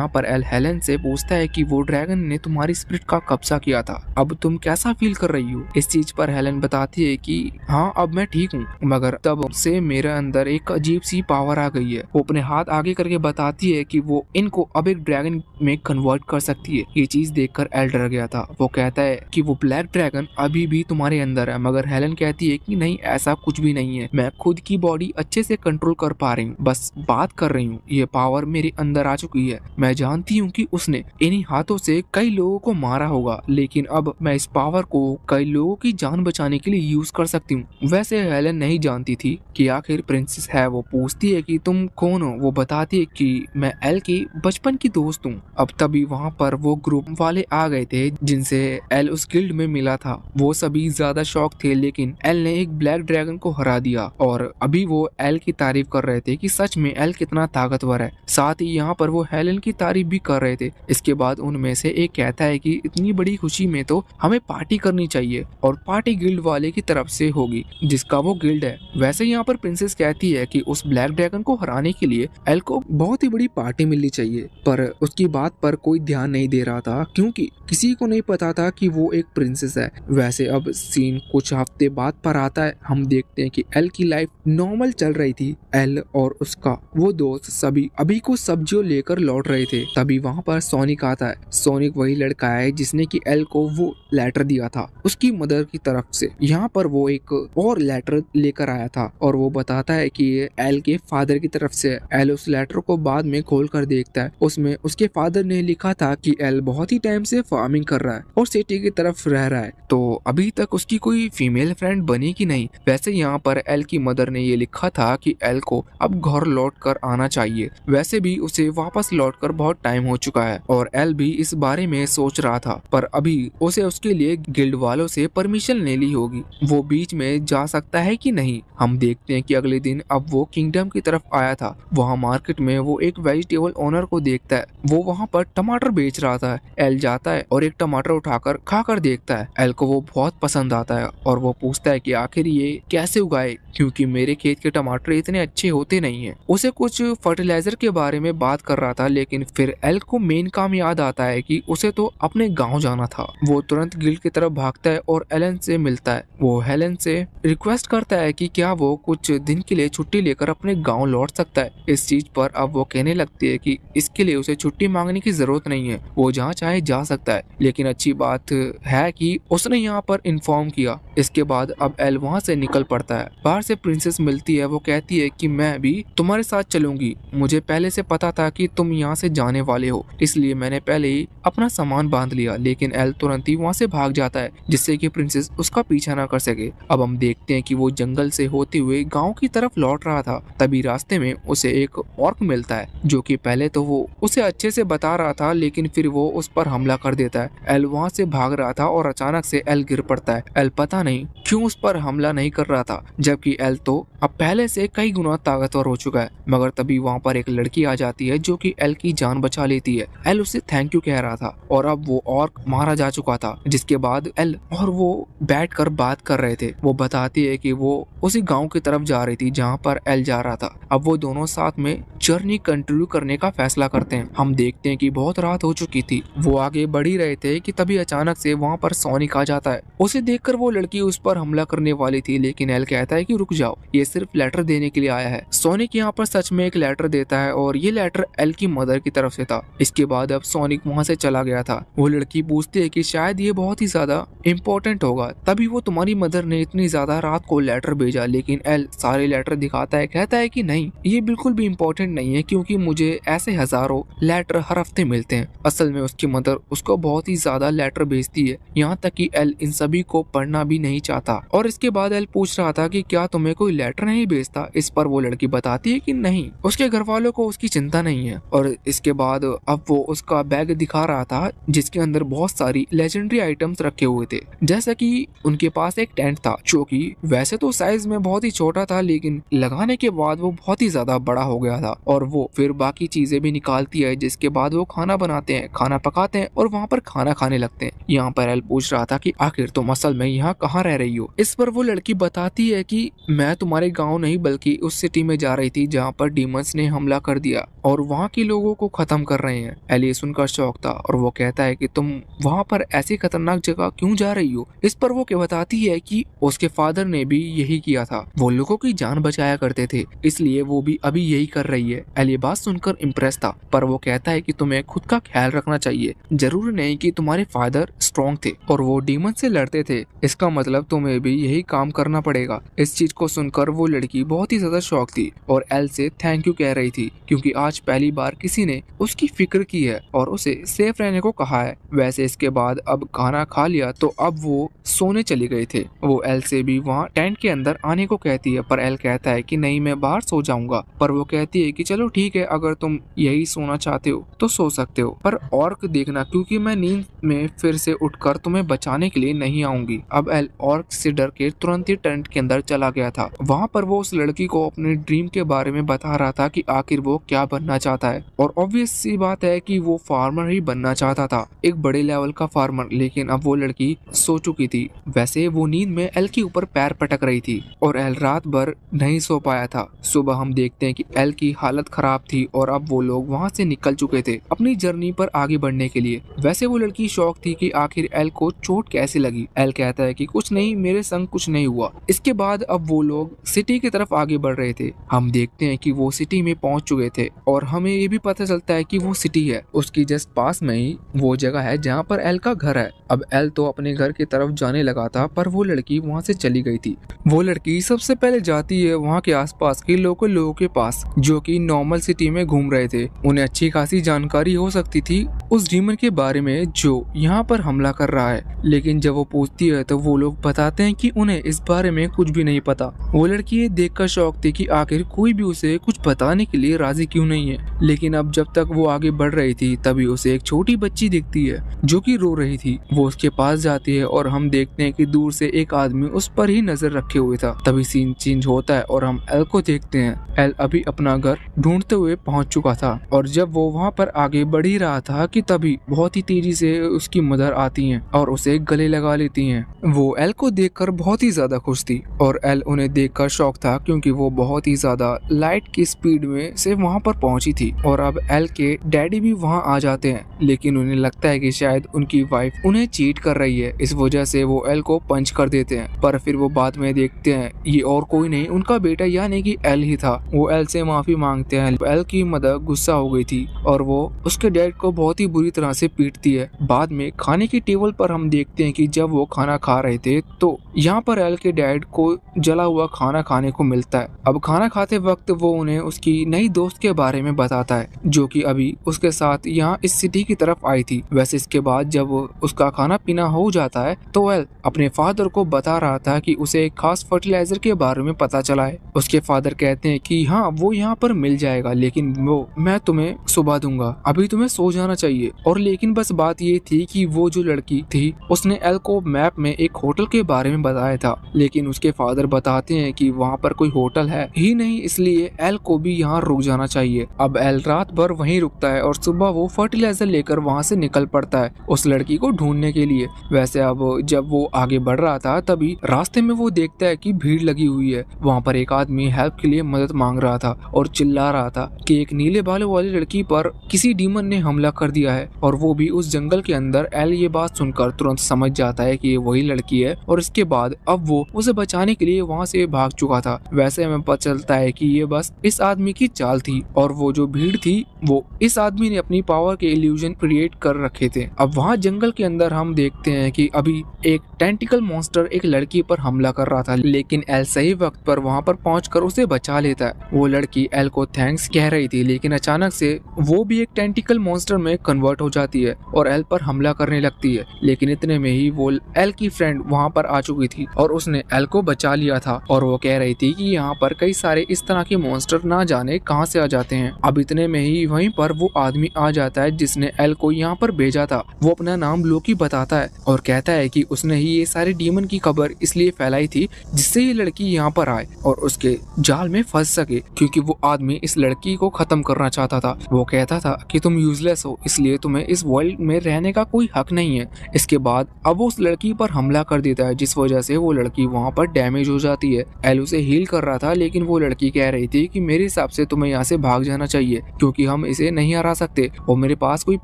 पर एल हेलेन से पूछता है कि वो ड्रैगन ने तुम्हारी स्पिरिट का कब्जा किया था, अब तुम कैसा फील कर रही हो। इस चीज पर हेलेन बताती है कि हाँ अब मैं ठीक हूँ, मगर तब से मेरे अंदर एक अजीब सी पावर आ गई है। वो अपने हाथ आगे करके बताती है कि वो इनको अब एक ड्रैगन में कन्वर्ट कर सकती है। ये चीज देखकर एल डर गया था। वो कहता है कि वो ब्लैक ड्रैगन अभी भी तुम्हारे अंदर है, मगर हेलेन कहती है कि नहीं ऐसा कुछ भी नहीं है, मैं खुद की बॉडी अच्छे से कंट्रोल कर पा रही हूँ, बस बात कर रही हूँ। ये पावर मेरे अंदर आ चुकी है। मैं जानती हूँ कि उसने इन्हीं हाथों से कई लोगों को मारा होगा, लेकिन अब मैं इस पावर को कई लोगों की जान बचाने के लिए यूज कर सकती हूँ। वैसे हेलेन नहीं जानती थी कि आखिर प्रिंसेस है। वो पूछती है कि तुम कौन हो। वो बताती है कि मैं एल की बचपन की दोस्त हूँ। अब तभी वहाँ पर वो ग्रुप वाले आ गए थे जिनसे एल उस गिल्ड में मिला था। वो सभी ज्यादा शॉक थे, लेकिन एल ने एक ब्लैक ड्रैगन को हरा दिया और अभी वो एल की तारीफ कर रहे थे कि सच में एल कितना ताकतवर है। साथ ही यहाँ पर वो हेलेन की तारीफ भी कर रहे थे। इसके बाद उनमें से एक कहता है कि इतनी बड़ी खुशी में तो हमें पार्टी करनी चाहिए, और पार्टी गिल्ड वाले की तरफ से होगी जिसका वो गिल्ड है। वैसे यहाँ पर प्रिंसेस कहती है कि उस ब्लैक ड्रैगन को हराने के लिए एल को बहुत ही बड़ी पार्टी मिलनी चाहिए, पर उसकी बात पर कोई ध्यान नहीं दे रहा था क्योंकि किसी को नहीं पता था कि वो एक प्रिंसेस है। वैसे अब सीन कुछ हफ्ते बाद पर आता है। हम देखते हैं कि एल की लाइफ नॉर्मल चल रही थी। एल और उसका वो दोस्त सभी अभी कुछ सब्जियों लेकर लौट रहे थे। तभी वहाँ पर सोनिक आता है। सोनिक वही लड़का है जिसने कि एल को वो लेटर दिया था उसकी मदर की तरफ से। यहाँ पर वो एक और लेटर लेकर आया था और वो बताता है कि ये एल के फादर की तरफ से। एल उस लेटर को बाद में खोल कर देखता है। उसमें उसके फादर ने लिखा था कि एल बहुत ही टाइम से फार्मिंग कर रहा है और सिटी की तरफ रह रहा है, तो अभी तक उसकी कोई फीमेल फ्रेंड बनी कि नहीं। वैसे यहाँ पर एल की मदर ने ये लिखा था कि एल को अब घर लौट कर आना चाहिए। वैसे भी उसे वापस लौट कर बहुत टाइम हो चुका है और एल भी इस बारे में सोच रहा था, पर अभी उसे उसके लिए गिल्ड वालों से परमिशन लेनी होगी। वो बीच में जा सकता है कि नहीं। हम देखते हैं कि अगले दिन अब वो किंगडम की तरफ आया था। वहाँ मार्केट में वो एक वेजिटेबल ओनर को देखता है। वो वहाँ पर टमाटर बेच रहा था। एल जाता है और एक टमाटर उठाकर खाकर देखता है। एल को वो बहुत पसंद आता है और वो पूछता है कि आखिर ये कैसे उगाए, क्योंकि मेरे खेत के टमाटर इतने अच्छे होते नहीं हैं। उसे कुछ फर्टिलाइजर के बारे में बात कर रहा था, लेकिन फिर एल को मेन काम याद आता है कि उसे तो अपने गांव जाना था। वो तुरंत गिल्ड की तरफ भागता है और एलन से मिलता है। वो हेलेन से रिक्वेस्ट करता है कि क्या वो कुछ दिन के लिए छुट्टी लेकर अपने गांव लौट सकता है। इस चीज पर अब वो कहने लगती है कि इसके लिए उसे छुट्टी मांगने की जरूरत नहीं है, वो जहाँ चाहे जा सकता है। लेकिन अच्छी बात है कि उसने यहाँ पर इन्फॉर्म किया। इसके बाद अब एल वहाँ से निकल पड़ता है। बाहर से प्रिंसेस मिलती है। वो कहती है कि मैं भी तुम्हारे साथ चलूंगी, मुझे पहले से पता था कि तुम यहाँ से जाने वाले हो, इसलिए मैंने पहले ही अपना सामान बांध लिया। लेकिन एल तुरंत ही वहाँ से भाग जाता है जिससे कि प्रिंसेस उसका पीछा ना कर सके। अब हम देखते हैं कि वो जंगल से होते हुए गांव की तरफ लौट रहा था। तभी रास्ते में उसे एक ऑर्क मिलता है जो कि पहले तो वो उसे अच्छे से बता रहा था, लेकिन फिर वो उस पर हमला कर देता है। एल वहाँ से भाग रहा था और अचानक से एल गिर पड़ता है। एल पता नहीं क्यों उस पर हमला नहीं कर रहा था, जबकि एल तो अब पहले से कई गुना ताकतवर हो चुका है। मगर तभी वहाँ पर एक लड़की आ जाती है जो कि एल की जान बचा लेती है। एल उसे थैंक यू कह रहा था और अब वो ऑर्क मारा जा चुका था, जिसके बाद एल और वो बैठकर बात कर रहे थे। वो बताती है कि वो उसी गांव की तरफ जा रही थी जहां पर एल जा रहा था। अब वो दोनों साथ में जर्नी कंटिन्यू करने का फैसला करते हैं। हम देखते हैं कि बहुत रात हो चुकी थी। वो आगे बढ़ ही रहे थे कि तभी अचानक से वहां पर सोनिक आ जाता है। उसे देखकर वो लड़की उस पर हमला करने वाली थी, लेकिन एल कहता है कि रुक जाओ, ये सिर्फ लेटर देने के लिए आया है। सोनिक यहाँ पर सच में एक लेटर देता है और ये लेटर एल की मदर की तरफ से था। इसके बाद अब सोनिक वहाँ से चला गया था। वो लड़की पूछती है कि शायद ये बहुत ही ज्यादा इम्पोर्टेंट होगा, तभी वो तुम्हारी मदर ने इतनी ज्यादा रात को लेटर भेजा। लेकिन एल सारे लेटर दिखाता है, कहता है कि नहीं, ये बिल्कुल भी इम्पोर्टेंट नहीं है, क्योंकि मुझे ऐसे हजारों लेटर हर हफ्ते मिलते हैं। असल में उसकी मदर उसको बहुत ही ज्यादा लेटर भेजती है, यहाँ तक कि एल इन सभी को पढ़ना भी नहीं चाहता। और इसके बाद एल पूछ रहा था कि क्या तुम्हें कोई लेटर नहीं भेजता? इस पर वो लड़की बताती है कि नहीं, उसके घर वालों को उसकी चिंता नहीं है। और इसके बाद अब वो उसका बैग दिखा रहा था जिसके अंदर बहुत सारी लेजेंडरी आइटम्स रखे हुए थे। जैसा कि उनके पास एक टेंट था जो कि वैसे तो साइज में बहुत ही छोटा था, लेकिन लगाने के बाद वो बहुत ही ज्यादा बड़ा हो गया था। और वो फिर बाकी चीजें भी निकालती है, जिसके बाद वो खाना बनाते हैं, खाना पकाते हैं और वहाँ पर खाना खाने लगते हैं। यहाँ पर एल पूछ रहा था कि आखिर तुम असल में यहाँ कहाँ रह रही हो? इस पर वो लड़की बताती है कि मैं तुम्हारे गाँव नहीं बल्कि उस सिटी में जा रही थी जहाँ पर डीमंस ने हमला कर दिया और वहाँ के लोगों को खत्म कर रहे हैं। एल ये सुनकर शौक था और वो कहता है कि तुम वहाँ पर ऐसी खतरनाक जगह क्यों जा रही हो? इस पर वो बताती है कि उसके फादर ने भी यही किया था, वो लोगों की जान बचाया करते थे, इसलिए वो भी अभी यही कर रही है। एल ये बात सुनकर इम्प्रेस था, पर वो कहता है कि तुम्हें खुद का ख्याल रखना चाहिए। जरूरी नहीं कि तुम्हारे फादर स्ट्रॉन्ग थे और वो डीमन से लड़ते थे, इसका मतलब तुम्हें भी यही काम करना पड़ेगा। इस चीज को सुनकर वो लड़की बहुत ही ज्यादा शॉक थी और एल से थैंक यू कह रही थी, क्योंकि आज पहली बार किसी ने उसकी फिक्र की है और उसे सेफ रहने को कहा है। वैसे इसके बाद अब खाना खा लिया तो अब वो सोने चली गए थे। वो एल से भी वहाँ टेंट के अंदर आने को कहती है, पर एल कहता है कि नहीं, मैं बाहर सो जाऊंगा। पर वो कहती है कि चलो ठीक है, अगर तुम यही सोना चाहते हो तो सो सकते हो, पर ऑर्क देखना, क्योंकि मैं नींद में फिर से उठकर तुम्हें बचाने के लिए नहीं आऊंगी। अब एल ऑर्क से डर के तुरंत ही टेंट के अंदर चला गया था। वहाँ पर वो उस लड़की को अपने ड्रीम के बारे में बता रहा था कि आखिर वो क्या बनना चाहता है, और ऑब्वियस सी बात है कि वो फार्मर ही बनना चाहता था, एक बड़े लेवल का फार्मर। लेकिन अब वो लड़की सो चुकी थी। वैसे वो नींद में एल के ऊपर पैर पटक रही थी और एल रात भर नहीं सो पाया था। सुबह हम देखते हैं कि एल की हालत खराब थी और अब वो लोग वहाँ से निकल चुके थे अपनी जर्नी पर आगे बढ़ने के लिए। वैसे वो लड़की शौक थी कि आखिर एल को चोट कैसे लगी। एल कहता है कि कुछ नहीं, मेरे संग कुछ नहीं हुआ। इसके बाद अब वो लोग सिटी की तरफ आगे बढ़ रहे थे। हम देखते हैं कि वो सिटी में पहुंच चुके थे और हमें ये भी पता चलता है कि वो सिटी है, उसकी जस्ट पास में ही वो जगह है जहाँ पर एल का घर है। अब एल तो अपने घर की तरफ जाने लगा था, पर वो लड़की वहाँ से चली गई थी। वो लड़की सबसे पहले जाती है वहाँ के आसपास के लोकल लोगों के पास जो कि नॉर्मल सिटी में घूम रहे थे। उन्हें अच्छी खासी जानकारी हो सकती थी उस डीमन के बारे में जो यहाँ पर हमला कर रहा है, लेकिन जब वो पूछती है तो वो लोग बताते हैं कि उन्हें इस बारे में कुछ भी नहीं पता। वो लड़की ये देखकर शौक थी कि आखिर कोई भी उसे कुछ बताने के लिए राजी क्यों नहीं है। लेकिन अब जब तक वो आगे बढ़ रही थी तभी उसे एक छोटी बच्ची दिखती है जो कि रो रही थी। वो उसके पास जाती है और हम देखते हैं कि दूर से एक आदमी उस पर ही नजर रखे हुए था। तभी सीन चेंज होता है और हम एल को देखते हैं। एल अभी अपना घर ढूंढते हुए पहुंच चुका था और जब वो वहां पर आगे बढ़ ही रहा था कि तभी बहुत ही तेजी से उसकी मदर आती हैं और उसे गले लगा लेती हैं। वो एल को देखकर बहुत ही ज्यादा खुश थी और एल उन्हें देखकर शॉक था, क्योंकि वो बहुत ही ज्यादा लाइट की स्पीड में से वहां पर पहुंची थी। और अब एल के डैडी भी वहां आ जाते हैं, लेकिन उन्हें लगता है कि शायद उनकी वाइफ उन्हें चीट कर रही है, इस वजह से वो एल को पंच कर देते हैं। पर फिर वो बाद में देखते हैं ये और कोई नहीं, उनका बेटा यानी कि एल ही था। वो एल से माफी मांगते हैं। एल की मदर गुस्सा हो गई थी और वो उसके डैड को बहुत ही बुरी तरह से पीटती है। बाद में खाने की टेबल पर हम देखते हैं कि जब वो खाना खा रहे थे तो यहाँ पर एल के डैड को जला हुआ खाना खाने को मिलता है। अब खाना खाते वक्त वो उन्हें उसकी नई दोस्त के बारे में बताता है जो कि अभी उसके साथ यहाँ इस सिटी की तरफ आई थी। वैसे इसके बाद जब उसका खाना पीना हो जाता है तो एल अपने फादर को बता रहा था कि उसे एक खास फर्टिलाइजर के बारे में पता चला है। उसके फादर कहते हैं कि हाँ वो यहाँ पर मिल जाएगा, लेकिन वो मैं तुम्हें सुबह दूंगा, अभी तुम्हें सो जाना चाहिए। और लेकिन बस बात ये थी कि वो जो लड़की थी उसने एल को मैप में एक होटल के बारे में बताया था, लेकिन उसके फादर बताते हैं कि वहाँ पर कोई होटल है ही नहीं, इसलिए एल को भी यहाँ रुक जाना चाहिए। अब एल रात भर वहीं रुकता है और सुबह वो फर्टिलाइजर लेकर वहाँ से निकल पड़ता है उस लड़की को ढूंढने के लिए। वैसे अब जब वो आगे बढ़ रहा था तभी रास्ते में वो देखता है कि भीड़ लगी हुई है। वहाँ पर एक आदमी हेल्प के लिए मदद मांग रहा था और चिल्ला रहा था कि एक नीले बालों वाली लड़की पर किसी डीमन ने हमला कर दिया है, और वो भी उस जंगल के अंदर। एल ये बात सुनकर तुरंत समझ जाता है कि ये वही लड़की है और इसके बाद अब वो उसे बचाने के लिए वहाँ से भाग चुका था। वैसे हमें पता चलता है कि ये बस इस आदमी की चाल थी और वो जो भीड़ थी वो इस आदमी ने अपनी पावर के इल्यूजन क्रिएट कर रखे थे। अब वहाँ जंगल के अंदर हम देखते हैं कि अभी एक टेंटिकल मॉन्स्टर एक लड़की पर हमला कर रहा था, लेकिन एल सही वक्त पर वहाँ पर पहुंचकर उसे बचा लेता है। वो लड़की एल को थैंक्स कह रही थी, लेकिन अचानक से वो भी एक टेंटिकल मॉन्स्टर में कन्वर्ट हो जाती है और एल पर हमला करने लगती है। लेकिन इतने में ही वो एल की फ्रेंड वहाँ पर आ चुकी थी और उसने एल को बचा लिया किया था और वो कह रही थी कि यहाँ पर कई सारे इस तरह के मॉन्स्टर ना जाने कहाँ से आ जाते हैं। अब इतने में ही वहीं पर वो आदमी आ जाता है जिसने एल को यहाँ पर भेजा था। वो अपना नाम लोकी बताता है और कहता है कि उसने ही ये सारे डीमन की खबर इसलिए फैलाई थी जिससे ये लड़की यहाँ पर आए और उसके जाल में फंस सके, क्योंकि वो आदमी इस लड़की को खत्म करना चाहता था। वो कहता था कि तुम यूजलेस हो, इसलिए तुम्हें इस वर्ल्ड में रहने का कोई हक नहीं है। इसके बाद अब वो उस लड़की पर हमला कर देता है, जिस वजह से वो लड़की वहाँ पर डैमेज हो जाती है। एल उसे हील कर रहा था, लेकिन वो लड़की कह रही थी कि मेरे हिसाब से तुम्हें यहाँ से भाग जाना चाहिए, क्योंकि हम इसे नहीं हरा सकते और मेरे पास कोई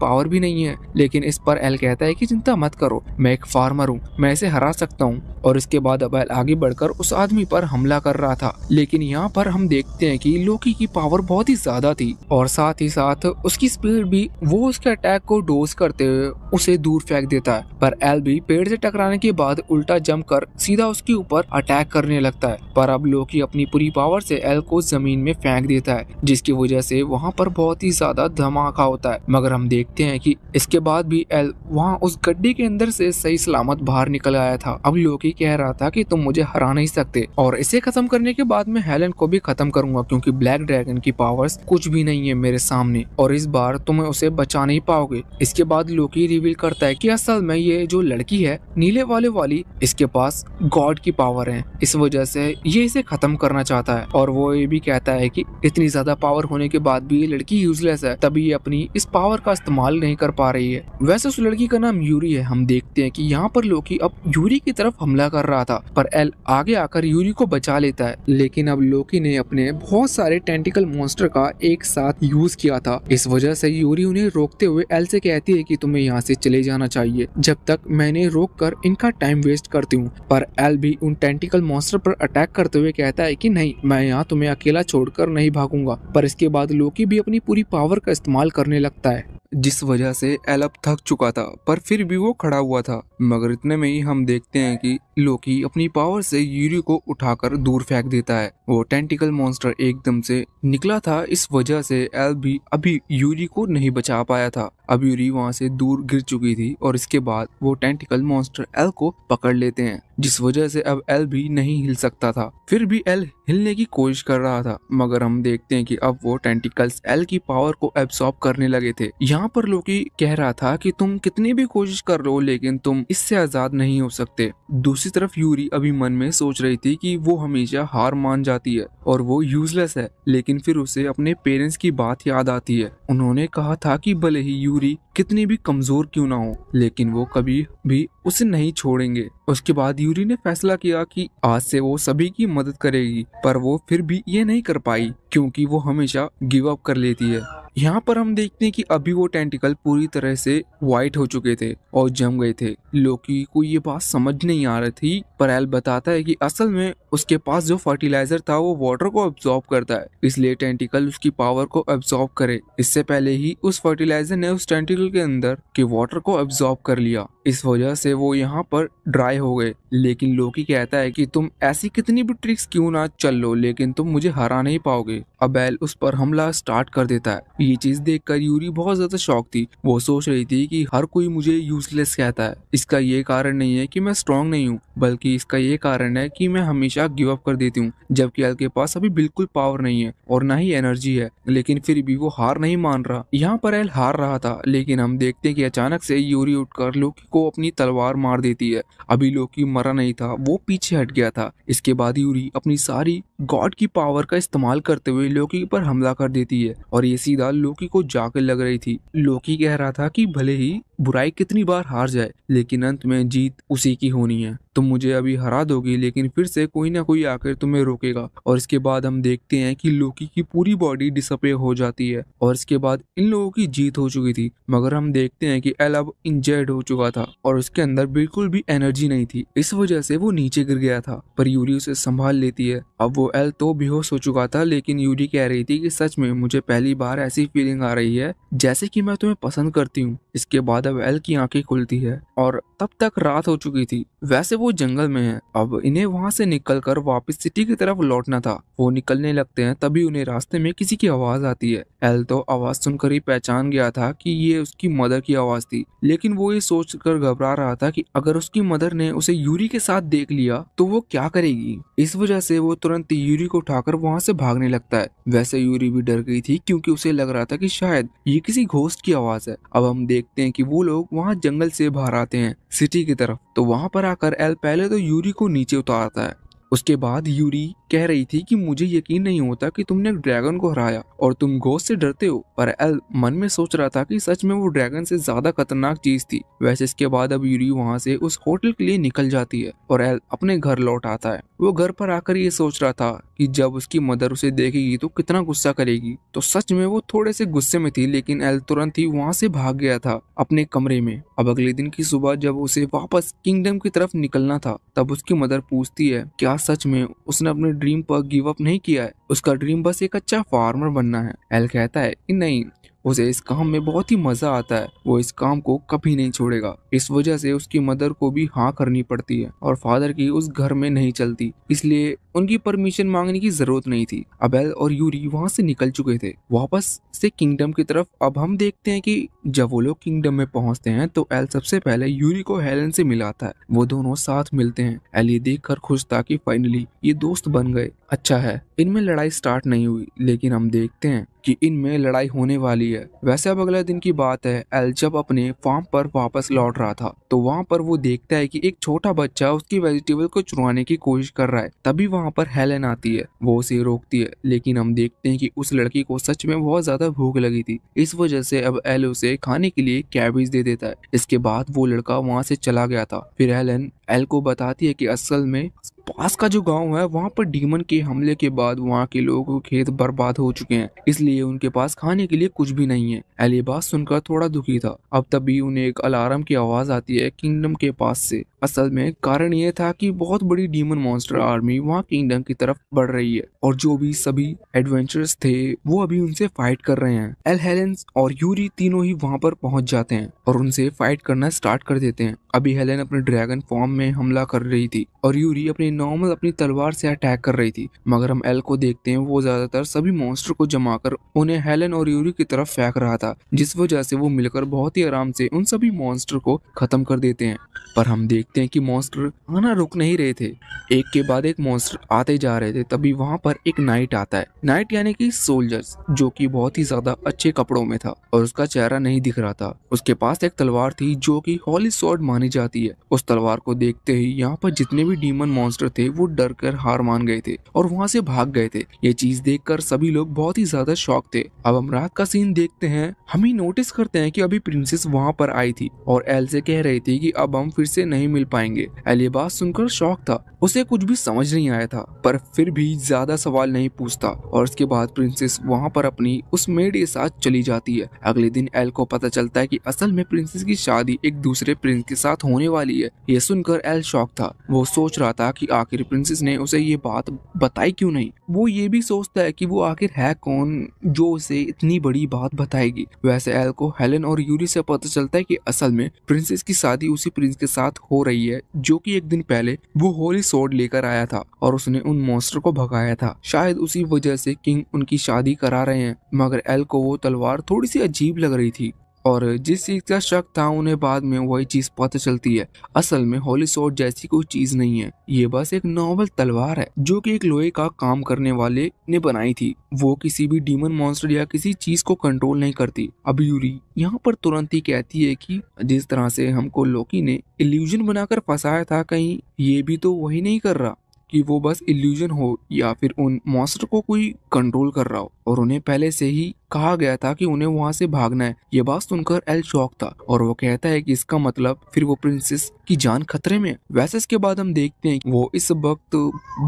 पावर भी नहीं है। लेकिन इस पर एल कहता है कि चिंता मत करो, मैं एक फार्मर हूँ, मैं इसे हरा सकता हूँ। और इसके बाद अब एल आगे बढ़कर उस आदमी पर हमला कर रहा था, लेकिन यहाँ पर हम देखते हैं कि लोकी की पावर बहुत ही ज्यादा थी और साथ ही साथ उसकी स्पीड भी। वो उसके अटैक को डोज करते हुए उसे दूर फेंक देता है, पर एल भी पेड़ से टकराने के बाद उल्टा जंप कर सीधा उसके ऊपर अटैक करने लगता है। पर अब लोकी अपनी पूरी पावर से एल को जमीन में फेंक देता है, जिसकी वजह से वहाँ पर बहुत ही ज्यादा धमाका होता है। मगर हम देखते हैं कि इसके बाद भी एल वहाँ उस गड्ढे के अंदर से सही सलामत बाहर निकल आया था। अब लोकी कह रहा था कि तुम मुझे हरा नहीं सकते और इसे खत्म करने के बाद मैं हेलन को भी खत्म करूंगा, क्योंकि ब्लैक ड्रैगन की पावर्स कुछ भी नहीं है मेरे सामने और इस बार तुम उसे बचा नहीं पाओगे। इसके बाद लोकी रिवील करता है कि असल में ये जो लड़की है नीले वाली इसके पास गॉड की पावर है, इस वजह से ये इसे खत्म करना चाहता है। और वो ये भी कहता है कि इतनी ज्यादा पावर होने के बाद भी ये लड़की यूजलेस है, तभी ये अपनी इस पावर का इस्तेमाल नहीं कर पा रही है। वैसे उस लड़की का नाम यूरी है। हम देखते हैं कि यहाँ पर लोकी अब यूरी की तरफ हमला कर रहा था, पर एल आगे आकर यूरी को बचा लेता है। लेकिन अब लोकी ने अपने बहुत सारे टेंटिकल मॉन्स्टर का एक साथ यूज किया था, इस वजह से यूरी उन्हें रोकते हुए एल से कहती है कि तुम्हें यहाँ से चले जाना चाहिए जब तक मैंने रोक कर इनका टाइम वेस्ट करती हूँ। पर एल भी उन टेंटिकल मॉन्स्टर पर अटैक करते हुए कहता है कि नहीं, मैं यहाँ तुम्हें अकेला छोड़कर नहीं भागूंगा। पर इसके बाद लोकी भी अपनी पूरी पावर का इस्तेमाल करने लगता है, जिस वजह से एल अब थक चुका था, पर फिर भी वो खड़ा हुआ था। मगर इतने में ही हम देखते हैं कि लोकी अपनी पावर से यूरी को उठाकर दूर फेंक देता है। वो टेंटिकल मॉन्स्टर एकदम से निकला था, इस वजह से एल भी अभी यूरी को नहीं बचा पाया था। अब यूरी वहां से दूर गिर चुकी थी और इसके बाद वो टेंटिकल मॉन्स्टर एल को पकड़ लेते हैं, जिस वजह से अब एल भी नहीं हिल सकता था। फिर भी एल हिलने की कोशिश कर रहा था, मगर हम देखते हैं कि अब वो टेंटिकल्स एल की पावर को एब्सॉर्ब करने लगे थे। यहाँ पर लोकी कह रहा था कि तुम कितनी भी कोशिश कर रहे हो, लेकिन तुम इससे आजाद नहीं हो सकते। दूसरी तरफ यूरी अभी मन में सोच रही थी कि वो हमेशा हार मान जाती है और वो यूजलेस है, लेकिन फिर उसे अपने पेरेंट्स की बात याद आती है। उन्होंने कहा था कि भले ही यूरी कितनी भी कमजोर क्यों ना हो, लेकिन वो कभी भी उसे नहीं छोड़ेंगे। उसके बाद यूरी ने फैसला किया कि आज से वो सभी की मदद करेगी, पर वो फिर भी ये नहीं कर पाई क्योंकि वो हमेशा गिव अप कर लेती है। यहाँ पर हम देखते हैं कि अभी वो टेंटिकल पूरी तरह से वाइट हो चुके थे और जम गए थे। लोकी को ये बात समझ नहीं आ रही थी, पर एल बताता है कि असल में उसके पास जो फर्टिलाइजर था वो वाटर को एब्जॉर्ब करता है, इसलिए टेंटिकल उसकी पावर को एब्जॉर्ब करे। इससे पहले ही उस फर्टिलाइजर ने उस टेंटिकल के अंदर के वाटर को एब्जॉर्ब कर लिया, इस वजह से वो यहाँ पर ड्राई हो गए। लेकिन लोकी कहता है कि तुम ऐसी कितनी भी ट्रिक्स क्यों ना चल लो, लेकिन तुम मुझे हरा नहीं पाओगे। अब एल उस पर हमला स्टार्ट कर देता है। ये चीज देखकर यूरी बहुत ज्यादा शॉक थी। वो सोच रही थी कि हर कोई मुझे यूजलेस कहता है, इसका ये कारण नहीं है कि मैं स्ट्रांग नहीं हूँ, बल्कि इसका ये कारण है कि मैं हमेशा गिव अप कर देती हूँ, जबकि एल के पास अभी बिल्कुल पावर नहीं है और ना ही एनर्जी है। लेकिन फिर भी वो हार नहीं मान रहा। यहाँ पर एल हार रहा था, लेकिन हम देखते हैं कि अचानक से यूरी उठकर लोकी को अपनी तलवार मार देती है। अभी लोकी मरा नहीं था, वो पीछे हट गया था। इसके बाद यूरी अपनी सारी गॉड की पावर का इस्तेमाल करते हुए लोकी पर हमला कर देती है और ये सीधा लोकी को जाकर लग रही थी। लोकी कह रहा था कि भले ही बुराई कितनी बार हार जाए, लेकिन अंत में जीत उसी की होनी है। तुम मुझे अभी हरा दोगी, लेकिन फिर से कोई ना कोई आकर तुम्हें रोकेगा। और इसके बाद हम देखते हैं कि लोकी की पूरी बॉडी डिसअपियर हो जाती है और इसके बाद इन लोगों की जीत हो चुकी थी। मगर हम देखते हैं कि एल अब इंजर्ड हो चुका था और उसके अंदर बिल्कुल भी एनर्जी नहीं थी, इस वजह से वो नीचे गिर गया था। पर यूरी उसे संभाल लेती है। अब वो एल तो बेहोश हो चुका था, लेकिन यूरी कह रही थी कि सच में मुझे पहली बार ऐसी फीलिंग आ रही है जैसे कि मैं तुम्हें पसंद करती हूँ। इसके बाद अब एल की आंखें खुलती है और तब तक रात हो चुकी थी। वैसे वो जंगल में हैं। अब इन्हें वहाँ से निकलकर वापस सिटी की तरफ लौटना था। वो निकलने लगते हैं तभी उन्हें रास्ते में किसी की आवाज आती है। एल तो आवाज सुनकर ही पहचान गया था कि ये उसकी मदर की आवाज थी, लेकिन वो ये सोचकर घबरा रहा था कि अगर उसकी मदर ने उसे यूरी के साथ देख लिया तो वो क्या करेगी। इस वजह से वो तुरंत यूरी को उठाकर वहाँ से भागने लगता है। वैसे यूरी भी डर गई थी क्योंकि उसे लग रहा था कि शायद ये किसी घोस्ट की आवाज है। अब हम देखते हैं कि वो लोग वहाँ जंगल से बाहर आते हैं सिटी की तरफ। तो वहाँ पर आकर एल पहले तो यूरी को नीचे उतारता है। उसके बाद यूरी कह रही थी कि मुझे यकीन नहीं होता कि तुमने ड्रैगन को हराया और तुम घोस्ट से डरते हो। पर एल मन में सोच रहा था कि सच में वो ड्रैगन से ज्यादा खतरनाक चीज थी। वैसे इसके बाद अब यूरी वहाँ से उस होटल के लिए निकल जाती है और एल अपने घर लौट आता है। वो घर पर आकर ये सोच रहा था कि जब उसकी मदर उसे देखेगी तो कितना गुस्सा करेगी। तो सच में वो थोड़े से गुस्से में थी, लेकिन एल तुरंत ही वहाँ से भाग गया था अपने कमरे में। अब अगले दिन की सुबह जब उसे वापस किंगडम की तरफ निकलना था तब उसकी मदर पूछती है क्या सच में उसने अपने ड्रीम पर गिव अप नहीं किया है, उसका ड्रीम बस एक अच्छा फार्मर बनना है। एल कहता है कि नहीं, उसे इस काम में बहुत ही मजा आता है, वो इस काम को कभी नहीं छोड़ेगा। इस वजह से उसकी मदर को भी हाँ करनी पड़ती है और फादर की उस घर में नहीं चलती, इसलिए उनकी परमिशन मांगने की जरूरत नहीं थी। अब एल और यूरी वहाँ से निकल चुके थे वापस से किंगडम की तरफ। अब हम देखते हैं कि जब वो लोग किंगडम में पहुँचते हैं तो एल सबसे पहले यूरी को हेलन से मिलाता है। वो दोनों साथ मिलते हैं। एल ये देखकर खुश था कि फाइनली ये दोस्त बन गए। अच्छा है इनमें लड़ाई स्टार्ट नहीं हुई, लेकिन हम देखते हैं कि इनमें लड़ाई होने वाली है। वैसे अब अगले दिन की बात है। एल जब अपने फार्म पर वापस लौट रहा था तो वहाँ पर वो देखता है कि एक छोटा बच्चा उसकी वेजिटेबल को चुराने की कोशिश कर रहा है। तभी वहाँ पर हेलन आती है। वो उसे रोकती है, लेकिन हम देखते हैं कि उस लड़की को सच में बहुत ज्यादा भूख लगी थी। इस वजह से अब एल उसे खाने के लिए कैबेज दे देता है। इसके बाद वो लड़का वहाँ से चला गया था। फिर हेलन एल को बताती है कि असल में पास का जो गांव है वहाँ पर डीमन के हमले के बाद वहाँ के लोगों के खेत बर्बाद हो चुके हैं, इसलिए उनके पास खाने के लिए कुछ भी नहीं है। एल ये बात सुनकर थोड़ा दुखी था। अब तभी उन्हें एक अलार्म की आवाज आती है किंगडम के पास से। असल में कारण ये था कि बहुत बड़ी डीमन मॉन्स्टर आर्मी वहाँ किंगडम की तरफ बढ़ रही है और जो भी सभी एडवेंचरर्स थे वो अभी उनसे फाइट कर रहे हैं। एल, हेलेन और यूरी तीनों ही वहाँ पर पहुंच जाते हैं और उनसे फाइट करना स्टार्ट कर देते हैं। अभी हेलेन अपने ड्रैगन फॉर्म में हमला कर रही थी और यूरी अपनी नॉर्मल अपनी तलवार से अटैक कर रही थी, मगर हम एल को देखते हैं वो ज्यादातर सभी मॉन्स्टर को जमा कर उन्हें हेलेन और यूरी की तरफ फेंक रहा था, जिस वजह से वो मिलकर बहुत ही आराम से उन सभी मॉन्स्टर को खत्म कर देते हैं। पर हम देखते हैं कि मॉन्स्टर आना रुक नहीं रहे थे, एक के बाद एक मॉन्स्टर आते जा रहे थे। तभी वहाँ पर एक नाइट आता है, नाइट यानी कि सोल्जर्स, जो कि बहुत ही ज्यादा अच्छे कपड़ों में था और उसका चेहरा नहीं दिख रहा था। उसके पास एक तलवार थी जो कि हॉली स्वॉर्ड मानी जाती है। उस तलवार को देखते ही यहाँ पर जितने भी डीमन मॉन्स्टर थे वो डर कर हार मान गए थे और वहाँ से भाग गए थे। ये चीज देखकर सभी लोग बहुत ही ज्यादा शॉक थे। अब हम रात का सीन देखते हैं। हम ही नोटिस करते हैं कि अभी प्रिंसेस वहाँ पर आई थी और एल से कह रही थी कि अब हम फिर से नहीं मिल पाएंगे। एल ये बात सुनकर शॉक था, उसे कुछ भी समझ नहीं आया था, पर फिर भी ज्यादा सवाल नहीं पूछता और उसके बाद प्रिंसेस वहाँ पर अपनी उस मेड के साथ चली जाती है। अगले दिन एल को पता चलता है कि असल में प्रिंसेस की शादी एक दूसरे प्रिंस के साथ होने वाली है। ये सुनकर एल शॉक था। वो सोच रहा था कि आखिर प्रिंसेस ने उसे ये बात बताई क्यों नहीं। वो ये भी सोचता है कि वो आखिर है कौन जो उसे इतनी बड़ी बात बताएगी। वैसे एल को हेलेन और यूरी से पता चलता है कि असल में प्रिंसेस की शादी उसी प्रिंस के साथ हो रही है जो कि एक दिन पहले वो होली स्वॉर्ड लेकर आया था और उसने उन मॉन्स्टर को भगाया था। शायद उसी वजह से किंग उनकी शादी करा रहे हैं, मगर एल को वो तलवार थोड़ी सी अजीब लग रही थी और जिस चीज का शक था उन्हें बाद में वही चीज पता चलती है। असल में होली स्वॉर्ड जैसी कोई चीज नहीं है, ये बस एक नॉर्मल तलवार है जो कि एक लोहे का काम करने वाले ने बनाई थी। वो किसी भी डीमन मॉन्स्टर या किसी चीज को कंट्रोल नहीं करती। अब यूरी यहाँ पर तुरंत ही कहती है कि जिस तरह से हमको लोकी ने इल्यूजन बनाकर फंसाया था, कहीं ये भी तो वही नहीं कर रहा कि वो बस इल्यूजन हो या फिर उन मॉन्स्टर को कोई कंट्रोल कर रहा हो, और उन्हें पहले से ही कहा गया था कि उन्हें वहाँ से भागना है। ये बात सुनकर एल शॉक था और वो कहता है कि इसका मतलब फिर वो प्रिंसेस की जान खतरे में। वैसे इसके बाद हम देखते हैं कि वो इस वक्त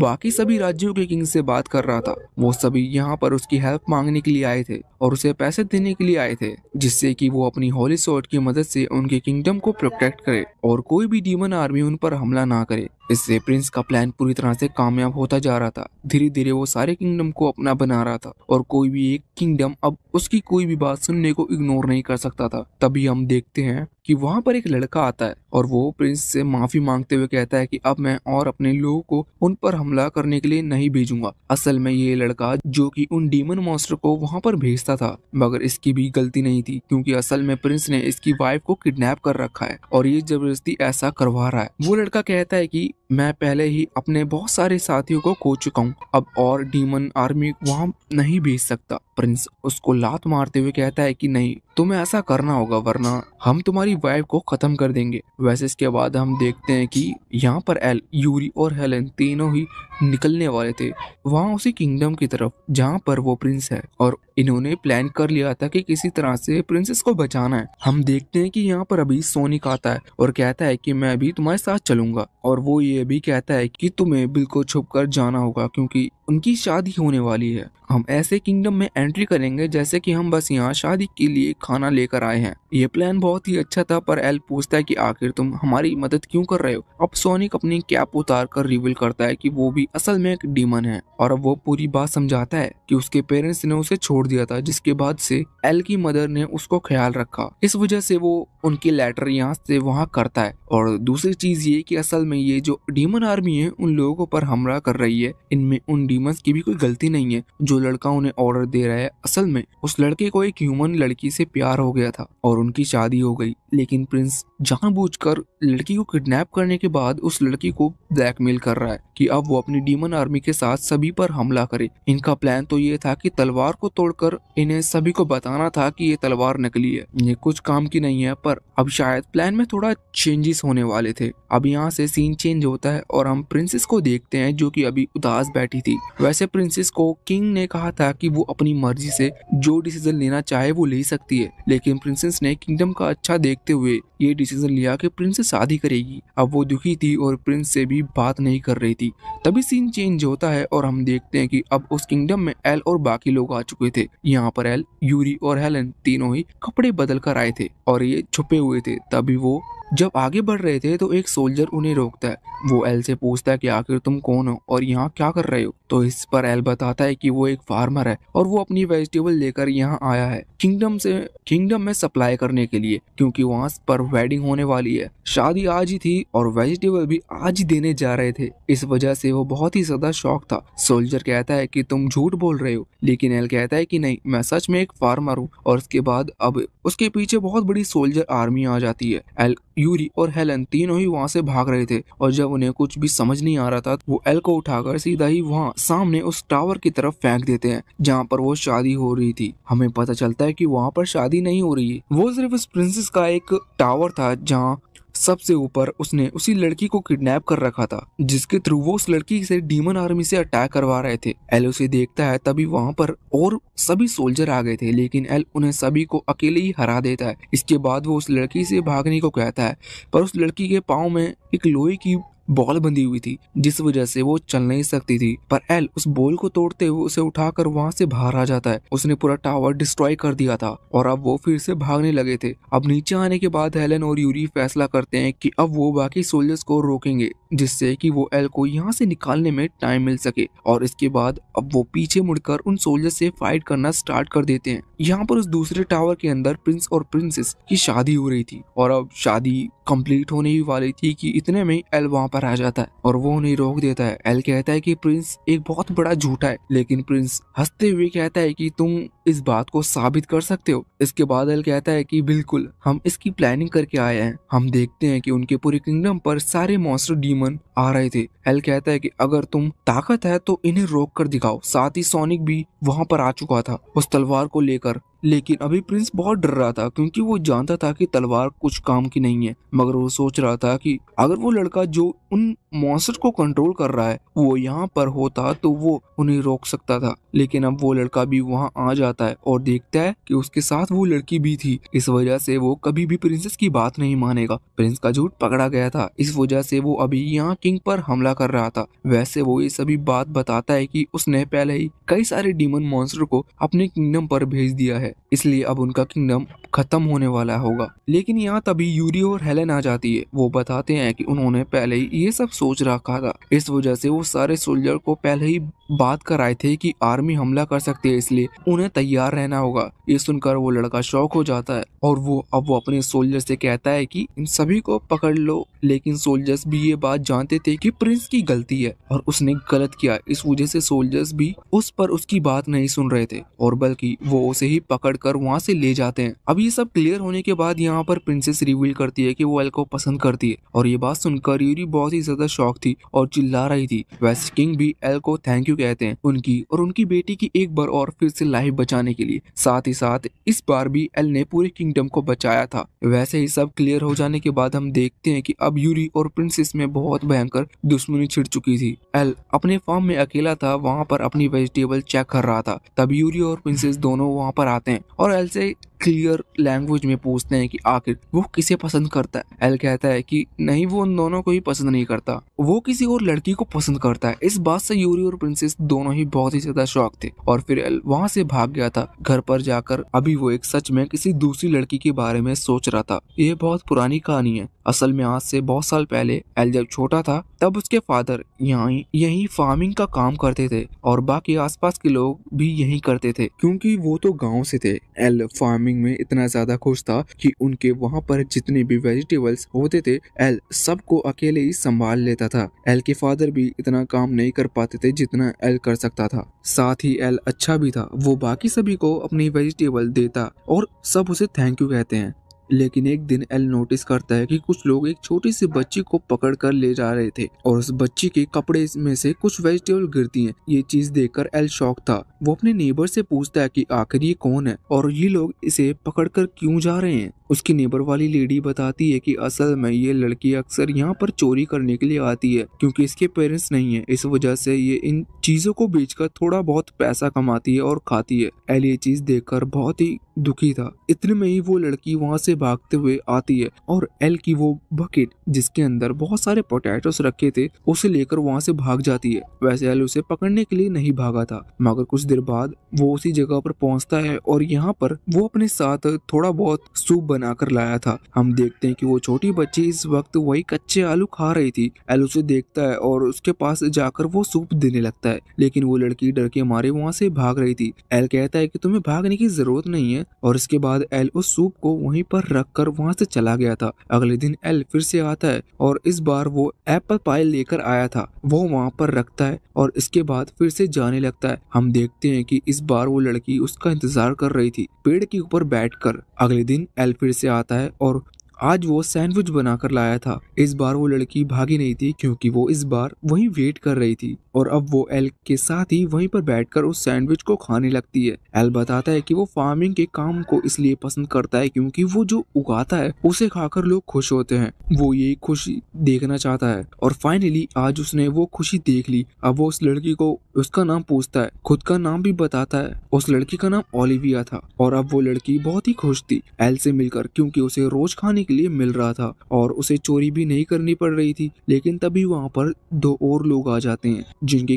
बाकी सभी राज्यों के किंग से बात कर रहा था। वो सभी यहाँ पर उसकी हेल्प मांगने के लिए आए थे और उसे पैसे देने के लिए आए थे, जिससे कि वो अपनी होली स्वॉर्ड की मदद से उनके किंगडम को प्रोटेक्ट करे और कोई भी डीमन आर्मी उन पर हमला ना करे। इससे प्रिंस का प्लान पूरी तरह से कामयाब होता जा रहा था। धीरे धीरे वो सारे किंगडम को अपना बना रहा था और कोई भी एक किंगडम अब उसकी कोई भी बात सुनने को इग्नोर नहीं कर सकता था। तभी हम देखते हैं कि वहाँ पर एक लड़का आता है और वो प्रिंस से माफी मांगते हुए कहता है कि अब मैं और अपने लोगों को उन पर हमला करने के लिए नहीं भेजूंगा। असल में ये लड़का जो कि उन डीमन मॉन्स्टर को वहाँ पर भेजता था, मगर इसकी भी गलती नहीं थी, क्योंकि असल में प्रिंस ने इसकी वाइफ को किडनैप कर रखा है और ये जबरदस्ती ऐसा करवा रहा है। वो लड़का कहता है कि मैं पहले ही अपने बहुत सारे साथियों को खो चुका हूँ, अब और डीमन आर्मी वहाँ नहीं भेज सकता। प्रिंस उसको लात मारते हुए कहता है कि नहीं, तुम्हें ऐसा करना होगा वरना हम तुम्हारी वाइफ को खत्म कर देंगे। वैसे इसके बाद हम देखते हैं कि यहाँ पर एल, यूरी और हेलेन तीनों ही निकलने वाले थे वहाँ उसी किंगडम की तरफ जहाँ पर वो प्रिंस है, और इन्होंने प्लान कर लिया था कि किसी तरह से प्रिंसेस को बचाना है। हम देखते हैं कि यहाँ पर अभी सोनिक आता है और कहता है कि मैं भी तुम्हारे साथ चलूंगा, और वो ये भी कहता है कि तुम्हें बिल्कुल छुप कर जाना होगा क्योंकि उनकी शादी होने वाली है। हम ऐसे किंगडम में एंट्री करेंगे जैसे कि हम बस यहाँ शादी के लिए खाना लेकर आए हैं। ये प्लान बहुत ही अच्छा था, पर एल पूछता है कि आखिर तुम हमारी मदद क्यों कर रहे हो। अब सोनिक अपनी कैप उतार कर रिवील करता है कि वो भी असल में एक डीमन है, और अब वो पूरी बात समझाता है कि उसके पेरेंट्स ने उसे छोड़ दिया था, जिसके बाद से एल की मदर ने उसको ख्याल रखा, इस वजह से वो उनकी लेटर यहाँ से वहाँ करता है। और दूसरी चीज ये कि असल में ये जो डीमन आर्मी है उन लोगों पर हमला कर रही है, इनमें उन डीमंस की भी कोई गलती नहीं है। जो लड़का उन्हें ऑर्डर दे रहा है, असल में उस लड़के को एक ह्यूमन लड़की से प्यार हो गया था और उनकी शादी हो गई, लेकिन प्रिंस जानबूझकर लड़की को किडनैप करने के बाद उस लड़की को ब्लैकमेल कर रहा है कि अब वो अपनी डीमन आर्मी के साथ सभी पर हमला करे। इनका प्लान तो ये था कि तलवार को तोड़कर इन्हें सभी को बताना था कि ये तलवार नकली है, ये कुछ काम की नहीं है। पर अब शायद प्लान में थोड़ा चेंजेस होने वाले थे। अब यहाँ से सीन चेंज होता है और हम प्रिंसेस को देखते हैं जो कि अभी उदास बैठी थी। वैसे प्रिंसेस को किंग ने कहा था कि वो अपनी मर्जी से जो डिसीजन लेना चाहे वो ले सकती है, लेकिन प्रिंसेस ने किंगडम का अच्छा देखते हुए ये डिसीजन लिया कि प्रिंसेस शादी करेगी। अब वो दुखी थी और प्रिंस से भी बात नहीं कर रही थी। तभी सीन चेंज होता है और हम देखते हैं कि अब उस किंगडम में एल और बाकी लोग आ चुके थे। यहाँ पर एल, यूरी और हेलेन तीनों ही कपड़े बदल कर आए थे और ये छुपे हुए थे। तभी वो जब आगे बढ़ रहे थे तो एक सोल्जर उन्हें रोकता है। वो एल से पूछता है कि आखिर तुम कौन हो और यहाँ क्या कर रहे हो। तो इस पर एल बताता है कि वो एक फार्मर है और वो अपनी वेजिटेबल लेकर यहाँ आया है किंगडम में सप्लाई करने के लिए, क्योंकि वहाँ पर वेडिंग होने वाली है। शादी आज ही थी और वेजिटेबल भी आज ही देने जा रहे थे, इस वजह से वो बहुत ही ज्यादा शॉक था। सोल्जर कहता है कि तुम झूठ बोल रहे हो, लेकिन एल कहता है कि नहीं, मैं सच में एक फार्मर हूँ। और उसके बाद अब उसके पीछे बहुत बड़ी सोल्जर आर्मी आ जाती है। एल, यूरी और हेलेन तीनों ही वहाँ से भाग रहे थे और जब उन्हें कुछ भी समझ नहीं आ रहा था वो एल को उठाकर सीधा ही वहाँ सामने उस टावर की तरफ फेंक देते हैं जहाँ पर वो शादी हो रही थी। हमें पता चलता है कि वहाँ पर शादी नहीं हो रही है, वो सिर्फ उस प्रिंसेस का एक टावर था जहाँ सबसे ऊपर उसने उसी लड़की को किडनैप कर रखा था, जिसके थ्रू वो उस लड़की से डीमन आर्मी से अटैक करवा रहे थे। एल उसे देखता है, तभी वहाँ पर और सभी सोल्जर आ गए थे, लेकिन एल उन्हें सभी को अकेले ही हरा देता है। इसके बाद वो उस लड़की से भागने को कहता है, पर उस लड़की के पाँव में एक लोहे की बॉल बंधी हुई थी जिस वजह से वो चल नहीं सकती थी। पर एल उस बॉल को तोड़ते हुए उसे उठाकर वहाँ से बाहर आ जाता है। उसने पूरा टावर डिस्ट्रॉय कर दिया था और अब वो फिर से भागने लगे थे। अब नीचे आने के बाद हेलेन और यूरी फैसला करते हैं कि अब वो बाकी सोल्जर्स को रोकेंगे जिससे कि वो एल को यहाँ से निकालने में टाइम मिल सके। और इसके बाद अब वो पीछे मुड़कर उन सोल्जर्स से फाइट करना स्टार्ट कर देते हैं। यहाँ पर उस दूसरे टावर के अंदर प्रिंस और प्रिंसेस की शादी हो रही थी और अब शादी कंप्लीट होने ही वाली थी कि इतने में एल वहाँ पर आ जाता है और वो उन्हें रोक देता है। एल कहता है कि प्रिंस एक बहुत बड़ा झूठा है, लेकिन प्रिंस हंसते हुए कहता है कि तुम इस बात को साबित कर सकते हो। इसके बाद एल कहता है कि बिल्कुल, हम इसकी प्लानिंग करके आए हैं। हम देखते हैं कि उनके पूरे किंगडम पर सारे मॉन्स्टर डीमन आ रहे थे। एल कहता है कि अगर तुम ताकत है तो इन्हें रोक कर दिखाओ। साथ ही सोनिक भी वहाँ पर आ चुका था उस तलवार को लेकर, लेकिन अभी प्रिंस बहुत डर रहा था क्योंकि वो जानता था कि तलवार कुछ काम की नहीं है। मगर वो सोच रहा था कि अगर वो लड़का जो उन मॉन्स्टर को कंट्रोल कर रहा है वो यहाँ पर होता तो वो उन्हें रोक सकता था। लेकिन अब वो लड़का भी वहाँ आ जाता है और देखता है कि उसके साथ वो लड़की भी थी, इस वजह से वो कभी भी प्रिंसेस की बात नहीं मानेगा। प्रिंस का झूठ पकड़ा गया था, इस वजह से वो अभी यहाँ किंग पर हमला कर रहा था। वैसे वो ये सभी बात बताता है कि उसने पहले ही कई सारे डीमन मॉन्स्टर को अपने किंगडम पर भेज दिया है, इसलिए अब उनका किंगडम खत्म होने वाला होगा। लेकिन यहाँ तभी यूरी और हेलेन आ जाती है। वो बताते हैं कि उन्होंने पहले ही ये सब सोच रखा था, इस वजह से वो सारे सोल्जर को पहले ही बात कर आए थे कि आर्मी हमला कर सकती है, इसलिए उन्हें तैयार रहना होगा। ये सुनकर वो लड़का शॉक हो जाता है और वो अपने सोल्जर से कहता है कि इन सभी को पकड़ लो। लेकिन सोल्जर्स भी ये बात जानते थे कि प्रिंस की गलती है और उसने गलत किया। इस वजह से सोल्जर्स भी उस पर उसकी बात नहीं सुन रहे थे और बल्कि वो उसे ही पकड़ कर वहाँ से ले जाते हैं। अब ये सब क्लियर होने के बाद यहाँ पर प्रिंसेस रिवील करती है कि वो एल को पसंद करती है और ये बात सुनकर यूरी बहुत ही ज्यादा शॉक थी और चिल्ला रही थी। वैसे किंग भी एल को थैंक यू कहते हैं उनकी और उनकी बेटी की एक बार और फिर से लाइफ बचाने के लिए। साथ ही साथ इस बार भी एल ने पूरे किंगडम को बचाया था। वैसे ही सब क्लियर हो जाने के बाद हम देखते हैं कि अब यूरी और प्रिंसेस में बहुत भयंकर दुश्मनी छिड़ चुकी थी। एल अपने फार्म में अकेला था, वहाँ पर अपनी वेजिटेबल चेक कर रहा था। तब यूरी और प्रिंसेस दोनों वहाँ पर आते हैं और एल से क्लियर लैंग्वेज में पूछते हैं कि आखिर वो किसे पसंद करता है। एल कहता है कि नहीं, वो उन दोनों को ही पसंद नहीं करता, वो किसी और लड़की को पसंद करता है। इस बात से यूरी और प्रिंसेस दोनों ही बहुत ही ज्यादा शॉक थे और फिर एल वहाँ से भाग गया था। घर पर जाकर अभी वो एक सच में किसी दूसरी लड़की के बारे में सोच रहा था। ये बहुत पुरानी कहानी है। असल में आज से बहुत साल पहले एल जब छोटा था तब उसके फादर यही फार्मिंग का काम करते थे और बाकी आसपास के लोग भी यही करते थे क्योंकि वो तो गांव से थे। एल फार्मिंग में इतना ज्यादा खुश था कि उनके वहाँ पर जितने भी वेजिटेबल्स होते थे एल सबको अकेले ही संभाल लेता था। एल के फादर भी इतना काम नहीं कर पाते थे जितना एल कर सकता था। साथ ही एल अच्छा भी था, वो बाकी सभी को अपनी वेजिटेबल देता और सब उसे थैंक यू कहते हैं। लेकिन एक दिन एल नोटिस करता है कि कुछ लोग एक छोटी सी बच्ची को पकड़ कर ले जा रहे थे और उस बच्ची के कपड़े में से कुछ वेजिटेबल गिरती हैं। ये चीज देखकर एल शॉक था। वो अपने नेबर से पूछता है कि आखिर ये कौन है और ये लोग इसे पकड़कर क्यों जा रहे हैं। उसकी नेबर वाली लेडी बताती है कि असल में ये लड़की अक्सर यहाँ पर चोरी करने के लिए आती है क्योंकि इसके पेरेंट्स नहीं है, इस वजह से ये इन चीजों को बेचकर थोड़ा बहुत पैसा कमाती है और खाती है। एल ये चीज देखकर बहुत ही दुखी था। इतने में ही वो लड़की वहाँ से भागते हुए आती है और एल की वो बकेट जिसके अंदर बहुत सारे पोटैटोस रखे थे उसे लेकर वहाँ से भाग जाती है। वैसे एल उसे पकड़ने के लिए नहीं भागा था, मगर कुछ देर बाद वो उसी जगह पर पहुँचता है और यहाँ पर वो अपने साथ थोड़ा बहुत सूप बनाकर लाया था। हम देखते हैं कि वो छोटी बच्ची इस वक्त वही कच्चे आलू खा रही थी। एल उसे देखता है और उसके पास जाकर वो सूप देने लगता है, लेकिन वो लड़की डर के मारे वहाँ से भाग रही थी। एल कहता है कि तुम्हें भागने की जरूरत नहीं है और इसके बाद एल उस सूप को वहीं पर रखकर वहां से चला गया था। अगले दिन एल फिर से आता है और इस बार वो एप्पल पाई लेकर आया था, वो वहां पर रखता है और इसके बाद फिर से जाने लगता है। हम देखते हैं कि इस बार वो लड़की उसका इंतजार कर रही थी पेड़ के ऊपर बैठकर। अगले दिन एल फिर से आता है और आज वो सैंडविच बनाकर लाया था। इस बार वो लड़की भागी नहीं थी क्योंकि वो इस बार वहीं वेट कर रही थी और अब वो एल के साथ ही वहीं पर बैठकर उस सैंडविच को खाने लगती है। एल बताता है कि वो फार्मिंग के काम को इसलिए पसंद करता है क्योंकि वो जो उगाता है उसे खाकर लोग खुश होते हैं। वो यही खुशी देखना चाहता है और फाइनली आज उसने वो खुशी देख ली। अब वो उस लड़की को उसका नाम पूछता है, खुद का नाम भी बताता है। उस लड़की का नाम ओलिविया था और अब वो लड़की बहुत ही खुश थी एल से मिलकर क्योंकि उसे रोज खाने लिए मिल रहा था और उसे चोरी भी नहीं करनी पड़ रही थी। लेकिन तभी वहाँ पर दो और लोग आ जाते हैं जिनके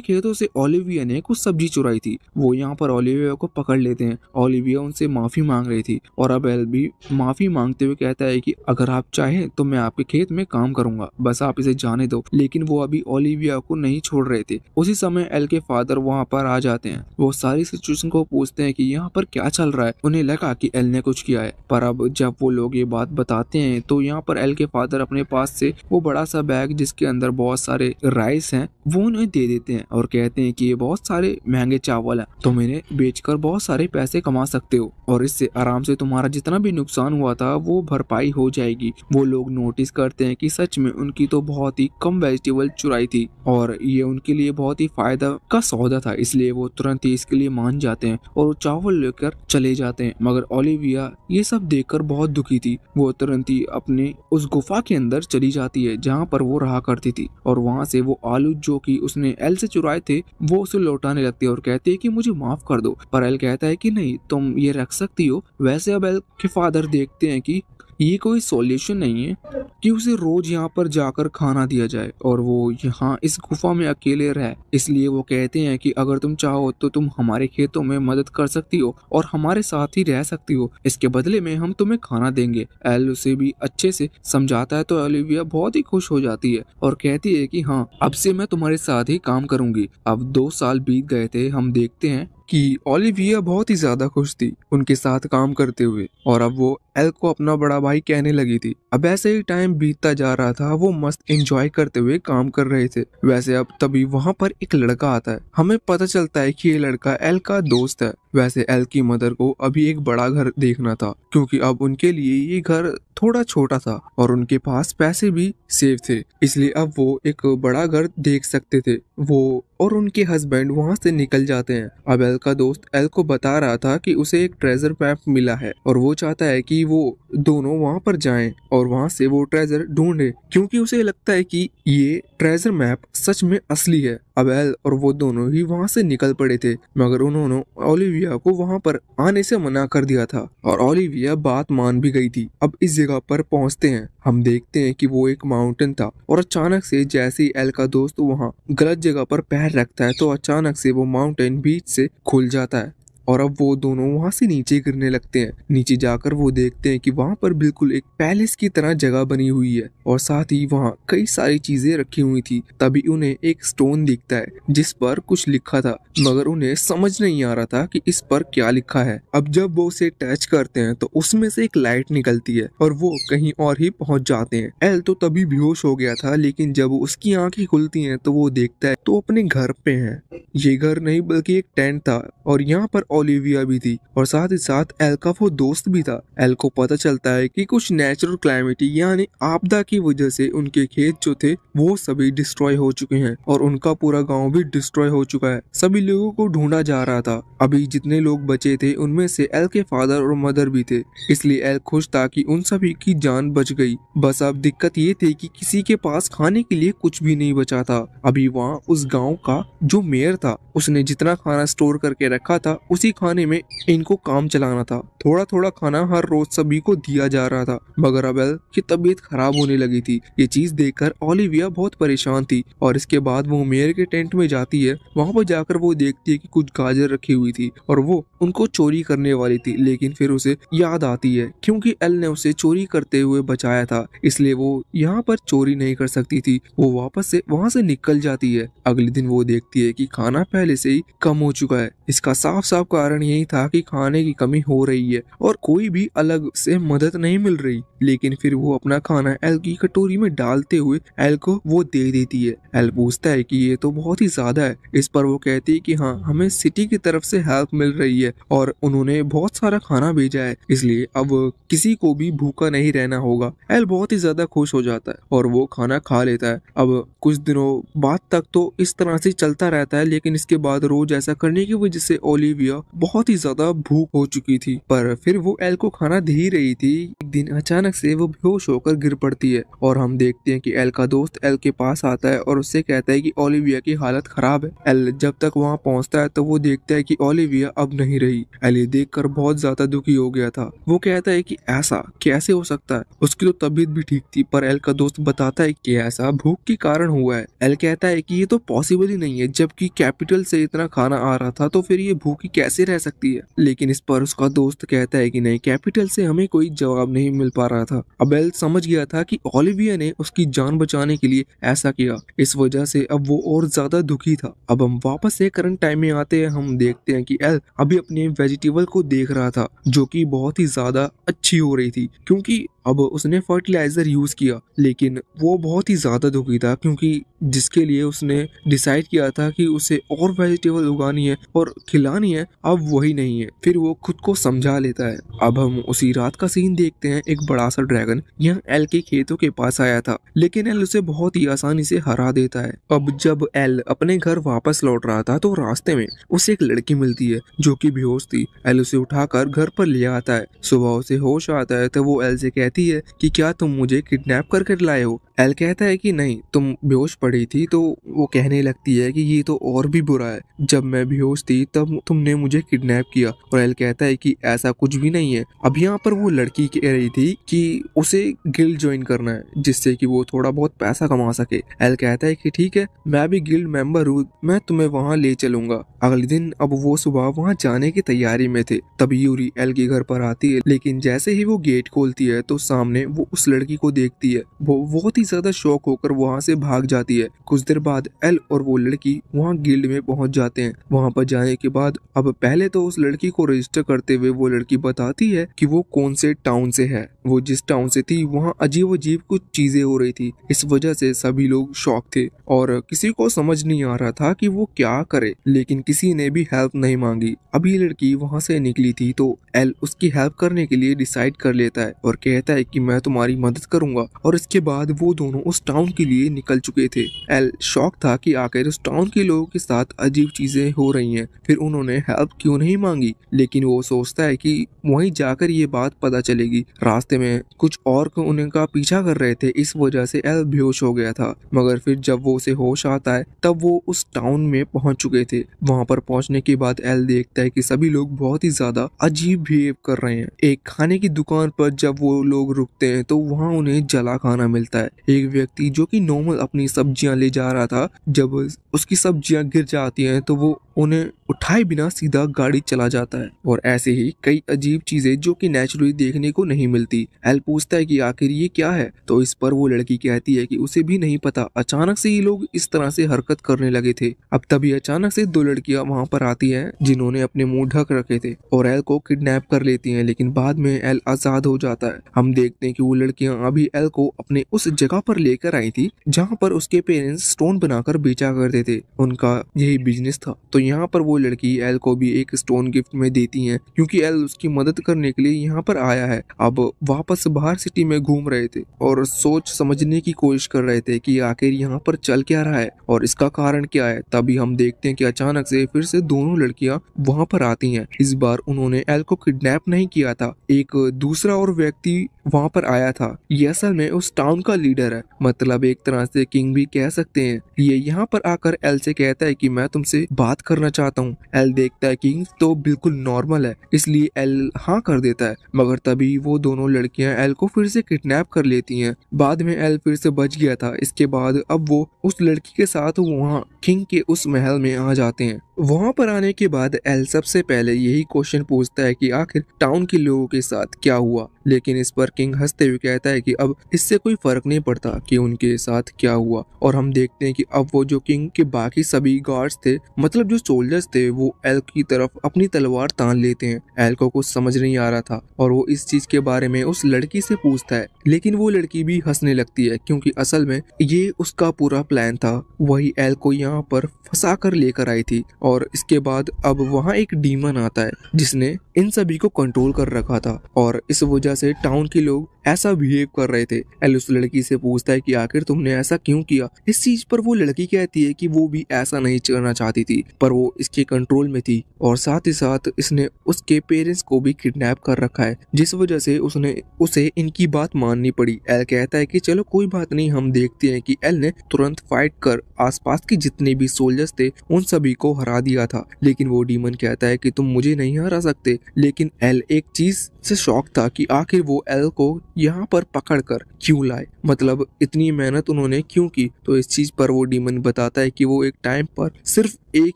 खेतों से ओलिविया ने कुछ सब्जी चुराई थी। वो यहाँ पर ओलिविया को पकड़ लेते हैं। ओलिविया उनसे माफी मांग रही थी और अब एल भी माफी मांगते हुए कहता है कि अगर आप चाहें तो मैं आपके खेत में काम करूंगा, बस आप इसे जाने दो। लेकिन वो अभी ओलिविया को नहीं छोड़ रहे थे। उसी समय एल के फादर वहाँ पर आ जाते हैं। वो सारी सिचुएशन को पूछते हैं कि यहाँ पर क्या चल रहा है। उन्हें लगा कि एल ने कुछ किया है, पर अब जब वो लोग ये बात बताते हैं तो यहाँ पर एल के फादर अपने पास से वो बड़ा सा बैग जिसके अंदर बहुत सारे राइस हैं वो उन्हें दे देते हैं और कहते हैं कि ये बहुत सारे महंगे चावल हैं, तुम इन्हें बेचकर बहुत सारे पैसे कमा सकते हो और इससे आराम से तुम्हारा जितना भी नुकसान हुआ था वो भरपाई हो जाएगी। वो लोग नोटिस करते हैं कि सच में उनकी तो बहुत ही कम वेजिटेबल चुराई थी और ये उनके लिए बहुत ही फायदा का सौदा था, इसलिए वो तुरंत ही इसके लिए मान जाते हैं और वो चावल लेकर चले जाते हैं। मगर ओलिविया ये सब देखकर बहुत दुखी थी। वो तुरंत ही अपने उस गुफा के अंदर चली जाती है जहाँ पर वो रहा करती थी और वहाँ से वो आलू जो कि उसने एल से चुराए थे वो उसे लौटाने लगती है और कहती है कि मुझे माफ कर दो। पर एल कहता है कि नहीं, तुम ये रख सकती हो। वैसे अब एल के फादर देखते हैं कि ये कोई सॉल्यूशन नहीं है कि उसे रोज यहाँ पर जाकर खाना दिया जाए और वो यहाँ इस गुफा में अकेले रहे। इसलिए वो कहते हैं कि अगर तुम चाहो तो तुम हमारे खेतों में मदद कर सकती हो और हमारे साथ ही रह सकती हो, इसके बदले में हम तुम्हें खाना देंगे। एल उसे भी अच्छे से समझाता है तो ओलिविया बहुत ही खुश हो जाती है और कहती है कि हाँ, अब से मैं तुम्हारे साथ ही काम करूंगी। अब 2 साल बीत गए थे। हम देखते हैं कि ओलिविया बहुत ही ज्यादा खुश थी उनके साथ काम करते हुए और अब वो एल को अपना बड़ा भाई कहने लगी थी। अब ऐसे ही टाइम बीतता जा रहा था, वो मस्त एंजॉय करते हुए काम कर रहे थे। वैसे अब तभी वहाँ पर एक लड़का आता है। हमें पता चलता है कि ये लड़का एल का दोस्त है। वैसे एल की मदर को अभी एक बड़ा घर देखना था क्योंकि अब उनके लिए ये घर थोड़ा छोटा था और उनके पास पैसे भी सेव थे, इसलिए अब वो एक बड़ा घर देख सकते थे। वो और उनके हस्बैंड वहाँ से निकल जाते हैं। अब एल का दोस्त एल को बता रहा था कि उसे एक ट्रेजर मैप मिला है और वो चाहता है कि वो दोनों वहाँ पर जाएं और वहाँ से वो ट्रेजर ढूंढे क्योंकि उसे लगता है कि ये ट्रेजर मैप सच में असली है। अब एल और वो दोनों ही वहाँ से निकल पड़े थे मगर उन्होंने ओलिविया को वहाँ पर आने से मना कर दिया था और ओलिविया बात मान भी गई थी। अब इस जगह पर पहुँचते हैं। हम देखते हैं कि वो एक माउंटेन था और अचानक से जैसे ही एल का दोस्त वहाँ गलत जगह पर पैर रखता है तो अचानक से वो माउंटेन बीच से खुल जाता है और अब वो दोनों वहाँ से नीचे गिरने लगते हैं। नीचे जाकर वो देखते हैं कि वहाँ पर बिल्कुल एक पैलेस की तरह जगह बनी हुई है और साथ ही वहाँ कई सारी चीजें रखी हुई थी। तभी उन्हें एक स्टोन दिखता है जिस पर कुछ लिखा था मगर उन्हें समझ नहीं आ रहा था कि इस पर क्या लिखा है। अब जब वो उसे टच करते हैं तो उसमें से एक लाइट निकलती है और वो कहीं और ही पहुँच जाते हैं। एल तो तभी बेहोश हो गया था लेकिन जब उसकी आंखें खुलती हैं तो वो देखता है तो अपने घर पे है। ये घर नहीं बल्कि एक टेंट था और यहाँ पर ओलिविया भी थी और साथ ही साथ एल का वो दोस्त भी था। एल को पता चलता है कि कुछ नेचुरल क्लैमिटी यानी आपदा की वजह से उनके खेत जो थे वो सभी डिस्ट्रॉय हो चुके हैं और उनका पूरा गांव भी डिस्ट्रॉय हो चुका है। सभी लोगों को ढूंढा जा रहा था। अभी जितने लोग बचे थे उनमें से एल के फादर और मदर भी थे, इसलिए एल खुश था कि उन सभी की जान बच गई। बस अब दिक्कत ये थी कि किसी के पास खाने के लिए कुछ भी नहीं बचा था। अभी वहाँ उस गाँव का जो मेयर था उसने जितना खाना स्टोर करके रखा था उसी खाने में इनको काम चलाना था। थोड़ा थोड़ा खाना हर रोज सभी को दिया जा रहा था मगर अब एल की तबीयत खराब होने लगी थी। ये चीज देखकर ओलिविया बहुत परेशान थी और इसके बाद वो मेयर के टेंट में जाती है। वहाँ पर जाकर वो देखती है कि कुछ गाजर रखी हुई थी और वो उनको चोरी करने वाली थी लेकिन फिर उसे याद आती है क्योंकि एल ने उसे चोरी करते हुए बचाया था, इसलिए वो यहाँ पर चोरी नहीं कर सकती थी। वो वापस से वहाँ से निकल जाती है। अगले दिन वो देखती है कि खाना पहले से ही कम हो चुका है। इसका साफ साफ कारण यही था कि खाने की कमी हो रही है और कोई भी अलग से मदद नहीं मिल रही। लेकिन फिर वो अपना खाना एल की कटोरी में डालते हुए एल को वो दे देती है। एल पूछता है कि ये तो बहुत ही ज्यादा है। इस पर वो कहती है कि हाँ, हमें सिटी की तरफ से हेल्प मिल रही है और उन्होंने बहुत सारा खाना भेजा है, इसलिए अब किसी को भी भूखा नहीं रहना होगा। एल बहुत ही ज्यादा खुश हो जाता है और वो खाना खा लेता है। अब कुछ दिनों बाद तक तो इस तरह से चलता रहता है लेकिन इसके बाद रोज ऐसा करने की वजह से ओलिविया बहुत ही ज्यादा भूख हो चुकी थी पर फिर वो एल को खाना दे ही रही थी। एक दिन अचानक से वो बेहोश होकर गिर पड़ती है और हम देखते हैं कि एल का दोस्त एल के पास आता है और उससे कहता है कि ओलिविया की हालत खराब है। एल जब तक वहाँ पहुँचता है तो वो देखता है कि ओलिविया अब नहीं रही। एल ये देखकर बहुत ज्यादा दुखी हो गया था। वो कहता है कि ऐसा कैसे हो सकता है, उसकी तो तबीयत भी ठीक थी। पर एल का दोस्त बताता है कि ऐसा भूख के कारण हुआ है। एल कहता है कि ये तो पॉसिबल ही नहीं है, जबकि कैपिटल से इतना खाना आ रहा था तो फिर ये भूखी कैसे रह सकती है। लेकिन इस पर उसका दोस्त कहता है कि नहीं, कैपिटल से हमें कोई जवाब नहीं मिल पा रहा था। अब एल समझ गया था कि ओलिविया ने उसकी जान बचाने के लिए ऐसा किया, इस वजह से अब वो और ज्यादा दुखी था। अब हम वापस से करंट टाइम में आते हैं। हम देखते हैं कि एल अभी अपने वेजिटेबल को देख रहा था जो कि बहुत ही ज्यादा अच्छी हो रही थी क्योंकि अब उसने फर्टिलाइजर यूज किया। लेकिन वो बहुत ही ज्यादा दुखी था क्योंकि जिसके लिए उसने डिसाइड किया था कि उसे और वेजिटेबल उगानी है और खिलानी है, अब वही नहीं है। फिर वो खुद को समझा लेता है। अब हम उसी रात का सीन देखते हैं। एक बड़ा सा ड्रैगन यहाँ एल के खेतों के पास आया था लेकिन एल उसे बहुत ही आसानी से हरा देता है। अब जब एल अपने घर वापस लौट रहा था तो रास्ते में उसे एक लड़की मिलती है जो कि बेहोश थी। एल उसे उठाकर घर पर ले आता है। सुबह उसे होश आता है तो वो एल से कहती है कि क्या तुम मुझे किडनैप करके लाए हो। एल कहता है कि नहीं, तुम बेहोश पड़ी थी। तो वो कहने लगती है कि ये तो और भी बुरा है, जब मैं बेहोश थी तब तुमने मुझे किडनैप किया। और एल कहता है कि ऐसा कुछ भी नहीं है। अब यहाँ पर वो लड़की कह रही थी कि उसे गिल्ड ज्वाइन करना है जिससे कि वो थोड़ा बहुत पैसा कमा सके। एल कहता है कि ठीक है, मैं भी गिल्ड मेंबर हूँ, मैं तुम्हें वहाँ ले चलूंगा। अगले दिन अब वो सुबह वहाँ जाने की तैयारी में थे, तभी यूरी एल के घर पर आती है। लेकिन जैसे ही वो गेट खोलती है तो सामने वो उस लड़की को देखती है। वो बहुत ही ज्यादा शॉक होकर वहाँ से भाग जाती है। कुछ देर बाद एल और वो लड़की वहाँ गिल्ड में पहुँच जाते हैं। वहाँ पर जाने के बाद अब पहले तो उस लड़की को रजिस्टर करते हुए वो लड़की बताती है कि वो कौन से टाउन से है। वो जिस टाउन से थी वहाँ अजीब अजीब कुछ चीजें हो रही थी। इस वजह से सभी लोग शॉक थे और किसी को समझ नहीं आ रहा था कि वो क्या करे, लेकिन किसी ने भी हेल्प नहीं मांगी। अब ये लड़की वहाँ से निकली थी तो एल उसकी हेल्प करने के लिए डिसाइड कर लेता है और कहता है कि मैं तुम्हारी मदद करूंगा। और इसके बाद वो दोनों उस टाउन के लिए निकल चुके थे। एल शॉक था कि आखिर उस टाउन के लोगों के साथ अजीब चीजें हो रही हैं, फिर उन्होंने हेल्प क्यों नहीं मांगी। लेकिन वो सोचता है कि वहीं जाकर ये बात पता चलेगी। रास्ते में कुछ और उनका पीछा कर रहे थे, इस वजह से एल बेहोश हो गया था। मगर फिर जब वो उसे होश आता है तब वो उस टाउन में पहुंच चुके थे। वहां पर पहुंचने के बाद एल देखता है कि सभी लोग बहुत ही ज्यादा अजीब बिहेव कर रहे हैं। एक खाने की दुकान पर जब वो लोग रुकते हैं तो वहां उन्हें जला खाना मिलता है। एक व्यक्ति जो कि नॉर्मल अपनी सब्जियां ले जा रहा था, जब उसकी सब्जियां गिर जाती हैं तो वो उन्हें उठाए बिना सीधा गाड़ी चला जाता है। और ऐसे ही कई अजीब चीजें जो कि नेचुरली देखने को नहीं मिलती। एल पूछता है कि आखिर ये क्या है, तो इस पर वो लड़की कहती है कि उसे भी नहीं पता, अचानक से ये लोग इस तरह से हरकत करने लगे थे। अब तभी अचानक से दो लड़कियां वहां पर आती हैं जिन्होंने अपने मुंह ढक रखे थे और एल को किडनैप कर लेती हैं। लेकिन बाद में एल आजाद हो जाता है। हम देखते हैं कि वो लड़कियां अभी एल को अपने उस जगह पर लेकर आई थी जहाँ पर उसके पेरेंट्स स्टोन बनाकर बेचा करते थे, उनका यही बिजनेस था। तो यहाँ पर वो लड़की एल को भी एक स्टोन गिफ्ट में देती हैं क्योंकि एल उसकी मदद करने के लिए यहाँ पर आया है। अब वापस बाहर सिटी में घूम रहे थे और सोच समझने की कोशिश कर रहे थे कि आखिर यहाँ पर चल क्या रहा है और इसका कारण क्या है। तभी हम देखते हैं कि अचानक से फिर से दोनों लड़कियां वहाँ पर आती हैं। इस बार उन्होंने एल को किडनैप नहीं किया था, एक दूसरा और व्यक्ति वहाँ पर आया था। ये असल में उस टाउन का लीडर है, मतलब एक तरह से किंग भी कह सकते हैं। ये यहाँ पर आकर एल से कहता है कि मैं तुमसे बात करना चाहता हूँ। एल देखता है किंग तो बिल्कुल नॉर्मल है, इसलिए एल हाँ कर देता है। मगर तभी वो दोनों लड़कियां एल को फिर से किडनैप कर लेती हैं। बाद में एल फिर से बच गया था। इसके बाद अब वो उस लड़की के साथ वहाँ किंग के उस महल में आ जाते हैं। वहाँ पर आने के बाद एल सबसे पहले यही क्वेश्चन पूछता है कि आखिर टाउन के लोगों के साथ क्या हुआ। लेकिन इस पर किंग हंसते हुए कहता है कि अब इससे कोई फर्क नहीं पड़ता कि उनके साथ क्या हुआ। और हम देखते हैं कि अब वो जो किंग के बाकी सभी गार्ड्स थे, मतलब जो सोल्जर्स थे, वो एल की तरफ अपनी तलवार तान लेते हैं। एल को कुछ समझ नहीं आ रहा था और वो इस चीज के बारे में उस लड़की से पूछता है, लेकिन वो लड़की भी हंसने लगती है क्योंकि असल में ये उसका पूरा प्लान था। वही एल को यहाँ पर फंसा कर लेकर आई थी। और इसके बाद अब वहाँ एक डीमन आता है जिसने इन सभी को कंट्रोल कर रखा था और इस वजह से टाउन के लोग ऐसा बिहेव कर रहे थे। एल उस लड़की से पूछता है कि आखिर तुमने ऐसा क्यों किया। इस चीज पर वो लड़की कहती है कि वो भी ऐसा नहीं करना चाहती थी, पर वो इसके कंट्रोल में थी और साथ ही साथ इसने उसके पेरेंट्स को भी किडनैप कर रखा है, जिस वजह से उसे इनकी बात माननी पड़ी। एल कहता है कि चलो कोई बात नहीं, हम देखते हैं कि एल ने तुरंत फाइट कर आसपास के जितने भी सोल्जर्स थे उन सभी को हरा दिया था। लेकिन वो डीमन कहता है कि तुम मुझे नहीं हरा सकते। लेकिन एल एक चीज से शॉक था कि आखिर वो एल को यहाँ पर पकड़कर क्यों लाए, मतलब इतनी मेहनत उन्होंने क्यों की। तो इस चीज पर वो डीमन बताता है कि वो एक टाइम पर सिर्फ एक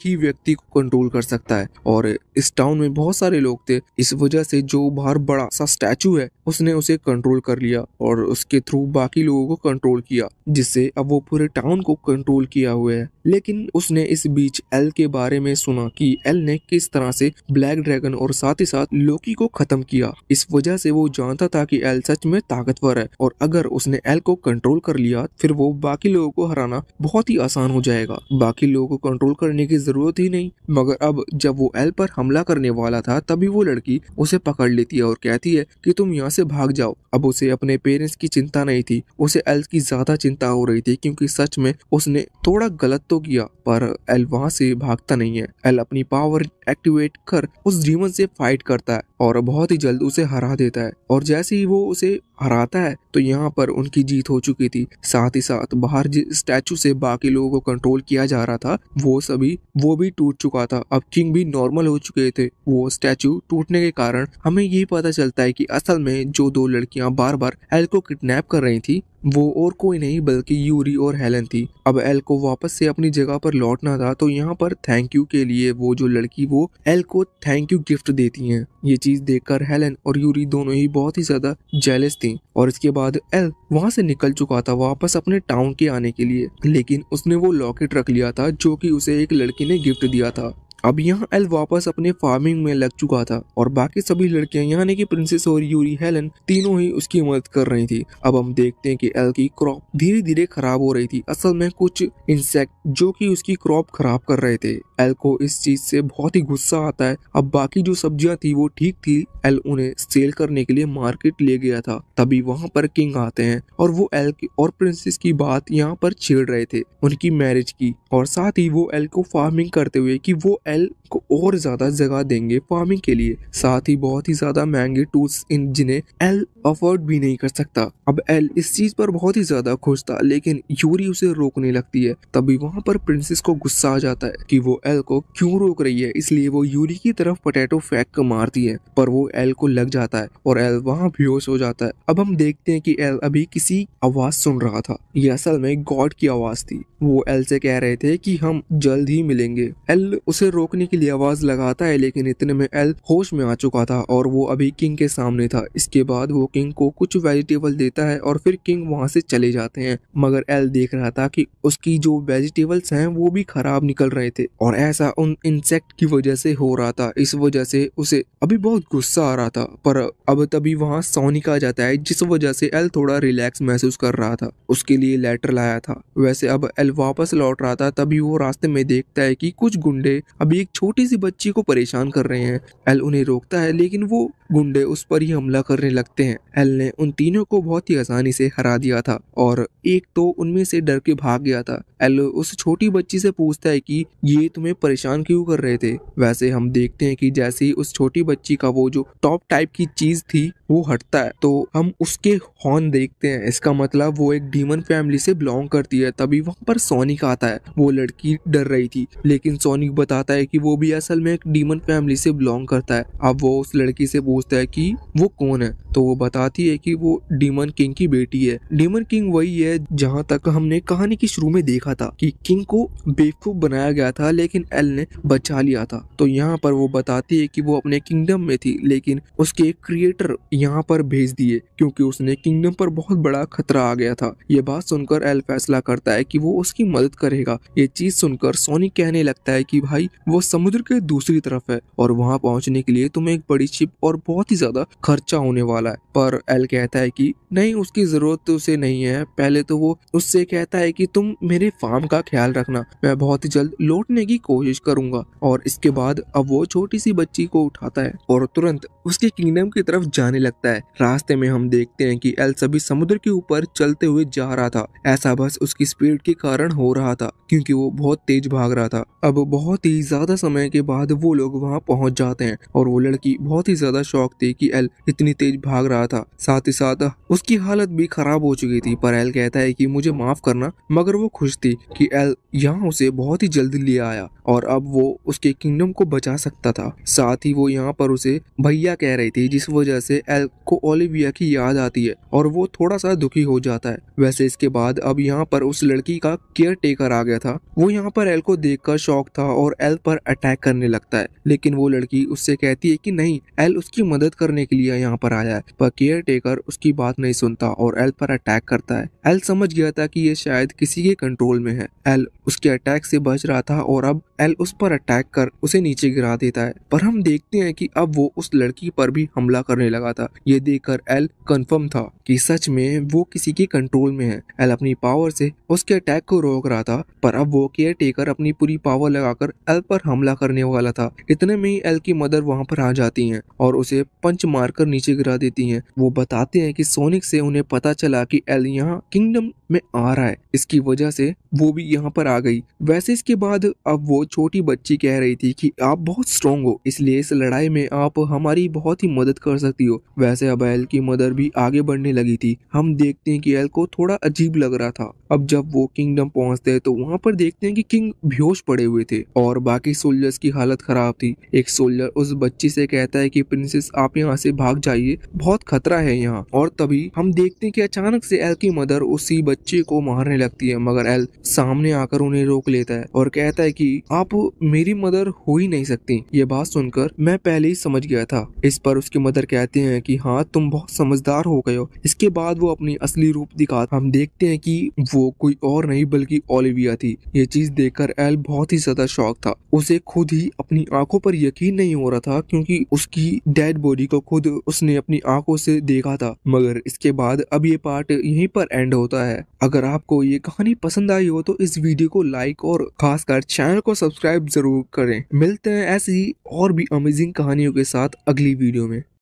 ही व्यक्ति को कंट्रोल कर सकता है और इस टाउन में बहुत सारे लोग थे, इस वजह से जो बाहर बड़ा सा स्टैचू है उसने उसे कंट्रोल कर लिया और उसके थ्रू बाकी लोगों को कंट्रोल किया, जिससे अब वो पूरे टाउन को कंट्रोल किया हुआ है। लेकिन उसने इस बीच एल के बारे में सुना कि एल ने किस तरह से ब्लैक ड्रैगन और साथ ही साथ लोकी को खत्म किया। इस वजह से वो जानता था कि एल सच में ताकतवर है और अगर उसने एल को कंट्रोल कर लिया फिर वो बाकी लोगों को हराना बहुत ही आसान हो जाएगा। बाकी लोगों को कंट्रोल करने की जरूरत ही नहीं। मगर अब जब वो एल पर हमला करने वाला था तभी वो लड़की उसे पकड़ लेती है और कहती है कि तुम यहाँ से भाग जाओ। अब उसे अपने पेरेंट्स की चिंता नहीं थी, उसे एल की ज्यादा चिंता हो रही थी क्योंकि सच में उसने थोड़ा गलत तो किया, पर एल वहाँ से भागता नहीं है। एल अपनी पावर एक्टिवेट कर उस डीमन से फाइट करता है और बहुत ही जल्द उसे हरा देता है। और जैसे ही वो उसे हराता है तो यहाँ पर उनकी जीत हो चुकी थी। साथ ही साथ बाहर जिस स्टैचू से बाकी लोगों को कंट्रोल किया जा रहा था वो भी टूट चुका था। अब किंग भी नॉर्मल हो चुके थे। वो स्टैचू टूटने के कारण हमें ये पता चलता है कि असल में जो दो लड़कियां बार बार एल को किडनैप कर रही थी वो और कोई नहीं बल्कि यूरी और हेलन थी। अब एल को वापस से अपनी जगह पर लौटना था तो यहाँ पर थैंक यू के लिए वो जो लड़की वो एल को थैंक यू गिफ्ट देती हैं। ये चीज देखकर हेलन और यूरी दोनों ही बहुत ही ज्यादा जेलस थी। और इसके बाद एल वहां से निकल चुका था वापस अपने टाउन के आने के लिए, लेकिन उसने वो लॉकेट रख लिया था जो कि उसे एक लड़की ने गिफ्ट दिया था। अब यहाँ एल वापस अपने फार्मिंग में लग चुका था और बाकी सभी लड़कियां यानी कि प्रिंसेस और यूरी हेलन तीनों ही उसकी मदद कर रही थी। अब हम देखते हैं कि एल की क्रॉप धीरे धीरे खराब हो रही थी। असल में कुछ इंसेक्ट जो कि उसकी क्रॉप खराब कर रहे थे। एल को इस चीज से बहुत ही गुस्सा आता है। अब बाकी जो सब्जियां थी वो ठीक थी, एल उन्हें सेल करने के लिए मार्केट ले गया था। तभी वहां पर किंग आते हैं और वो एल की और प्रिंसेस की बात यहाँ पर छेड़ रहे थे, उनकी मैरिज की। और साथ ही वो एल को फार्मिंग करते हुए कि वो एल को और ज्यादा जगह देंगे फार्मिंग के लिए, साथ ही बहुत ही ज्यादा महंगे टूल्स इन जिन्हें एल अफोर्ड भी नहीं कर सकता। अब एल इस चीज पर बहुत ही ज्यादा खुश था, लेकिन यूरी उसे रोकने लगती है। तभी वहां पर प्रिंसेस को गुस्सा आ जाता है कि वो एल को क्यों रोक रही है, इसलिए वो यूरी की तरफ पोटैटो फेंक कर मारती है, पर वो एल को लग जाता है और एल वहां बेहोश हो जाता है। अब हम देखते हैं कि एल अभी किसी आवाज सुन रहा था। ये असल में गॉड की आवाज थी। वो एल से कह रहे थे कि हम जल्द ही मिलेंगे। एल उसे रोकने के लिए आवाज लगाता है, लेकिन इतने में एल होश में आ चुका था और वो अभी किंग के सामने था। इसके बाद वो किंग को कुछ वेजिटेबल देता है और फिर किंग वहां से चले जाते हैं। मगर एल देख रहा था कि उसकी जो वेजिटेबल्स हैं वो भी खराब निकल रहे थे और ऐसा उन इंसेक्ट की वजह से हो रहा था। इस वजह से उसे अभी बहुत गुस्सा आ रहा था। पर अब तभी वहां सोनिक आ जाता है, जिस वजह से एल थोड़ा रिलैक्स महसूस कर रहा था। उसके लिए लेटर लाया था। वैसे अब एल वापस लौट रहा था, तभी वो रास्ते में देखता है कि कुछ गुंडे अभी एक छोटी सी बच्ची को परेशान कर रहे हैं। एल उन्हें रोकता है, लेकिन वो गुंडे उस पर ही हमला करने लगते हैं। एल ने उन तीनों को बहुत ही आसानी से हरा दिया था और एक तो उनमें से डर के भाग गया था। एल उस छोटी बच्ची से पूछता है कि ये तुम्हें परेशान क्यों कर रहे थे। वैसे हम देखते हैं कि जैसे ही उस छोटी बच्ची का वो जो टॉप टाइप की चीज थी वो हटता है तो हम उसके हॉर्न देखते हैं। इसका मतलब वो एक डीमन फैमिली से बिलोंग करती है। तभी वहां पर सोनिक आता है। वो लड़की डर रही थी, लेकिन सोनिक बताता है कि वो भी असल में एक डीमन फैमिली से बिलोंग करता है। अब वो उस लड़की से पूछता है कि वो कौन है, तो वो बताती है कि वो डीमन किंग की बेटी है। डीमन किंग वही है जहाँ तक हमने कहानी के शुरू में देखा था कि किंग को बेवकूफ बनाया गया था, लेकिन एल ने बचा लिया था। तो यहाँ पर वो बताती है कि वो अपने किंगडम में थी, लेकिन उसके क्रिएटर यहाँ पर भेज दिए क्योंकि उसने किंगडम पर बहुत बड़ा खतरा आ गया था। ये बात सुनकर एल फैसला करता है कि वो उसकी मदद करेगा। ये चीज सुनकर सोनिक कहने लगता है कि भाई वो समुद्र के दूसरी तरफ है और वहां पहुंचने के लिए तुम्हें एक बड़ी शिप और बहुत ही ज्यादा खर्चा होने वाला है। पर एल कहता है कि नहीं, उसकी जरूरत तो उसे नहीं है। पहले तो वो उससे कहता है कि तुम मेरे फार्म का ख्याल रखना, मैं बहुत ही जल्द लौटने की कोशिश करूंगा। और इसके बाद अब वो छोटी सी बच्ची को उठाता है और तुरंत उसके किंगडम की तरफ जाने लगता है। रास्ते में हम देखते हैं कि एल सभी समुद्र के ऊपर चलते हुए जा रहा था। ऐसा बस उसकी स्पीड के कारण हो रहा था क्योंकि वो बहुत तेज भाग रहा था। अब बहुत ही ज्यादा समय के बाद वो लोग वहां पहुंच जाते हैं और वो लड़की बहुत ही ज्यादा शॉक थी कि एल इतनी तेज भाग रहा था। साथ ही साथ उसकी हालत भी खराब हो चुकी थी। पर एल कहता है कि मुझे माफ करना, मगर वो खुश थी कि एल यहाँ उसे बहुत ही जल्दी ले आया और अब वो उसके किंगडम को बचा सकता था। साथ ही वो यहाँ पर उसे भैया कह रही थी, जिस वजह से एल को ओलिविया की याद आती है और वो थोड़ा सा दुखी हो जाता है। वैसे इसके बाद अब यहाँ पर उस लड़की का केयर टेकर आ गया था। वो यहाँ पर एल को देखकर शॉक था और एल पर अटैक करने लगता है, लेकिन वो लड़की उससे कहती है कि नहीं, एल उसकी मदद करने के लिए यहाँ पर आया है। पर केयर टेकर उसकी बात नहीं सुनता और एल पर अटैक करता है। एल समझ गया था कि ये शायद किसी के कंट्रोल में है। एल उसके अटैक से बच रहा था और अब एल उस पर अटैक कर उसे नीचे गिरा देता है। पर हम देखते हैं कि अब वो उस लड़की पर भी हमला करने लगा था। ये देखकर एल कंफर्म था कि सच में वो किसी के कंट्रोल में है। एल अपनी पावर से उसके अटैक को रोक रहा था, पर अब वो केयर टेकर अपनी पूरी पावर लगाकर एल पर हमला करने वाला था। इतने में ही एल की मदर वहां पर आ जाती हैं और उसे पंच मारकर नीचे गिरा देती हैं। वो बताते हैं कि सोनिक से उन्हें पता चला कि एल यहाँ किंगडम में आ रहा है, इसकी वजह से वो भी यहाँ पर आ गई। वैसे इसके बाद अब वो छोटी बच्ची कह रही थी कि आप बहुत स्ट्रॉन्ग हो, इसलिए इस लड़ाई में आप हमारी की बहुत ही मदद कर सकती हो। वैसे अब एल की मदर भी आगे बढ़ने लगी थी। हम देखते हैं कि एल को थोड़ा अजीब लग रहा था। अब जब वो किंगडम पहुंचते हैं तो वहाँ पर देखते हैं कि किंग बेहोश पड़े हुए थे और बाकी सोल्जर्स की हालत खराब थी। एक सोल्जर उस बच्ची से कहता है कि प्रिंसेस आप यहाँ से भाग जाइए, बहुत खतरा है यहाँ। और तभी हम देखते हैं कि अचानक से एल की मदर उसी बच्चे को मारने लगती है, मगर एल सामने आकर उन्हें रोक लेता है और कहता है कि आप मेरी मदर हो ही नहीं सकती। ये बात सुनकर मैं पहले ही समझ गया था। इस पर उसकी मदर कहते हैं कि हाँ तुम बहुत समझदार हो गए हो। इसके बाद वो अपनी असली रूप दिखाता। हम देखते हैं कि वो कोई और नहीं बल्कि ओलिविया थी। ये चीज देखकर एल बहुत ही ज्यादा शॉक था। उसे खुद ही अपनी आंखों पर यकीन नहीं हो रहा था, क्योंकि उसकी डेड बॉडी को खुद उसने अपनी आंखों से देखा था। मगर इसके बाद अब ये पार्ट यहीं पर एंड होता है। अगर आपको ये कहानी पसंद आई हो तो इस वीडियो को लाइक और खासकर चैनल को सब्सक्राइब जरूर करें। मिलते हैं ऐसी ही और भी अमेजिंग कहानियों के साथ अगली वीडियो में।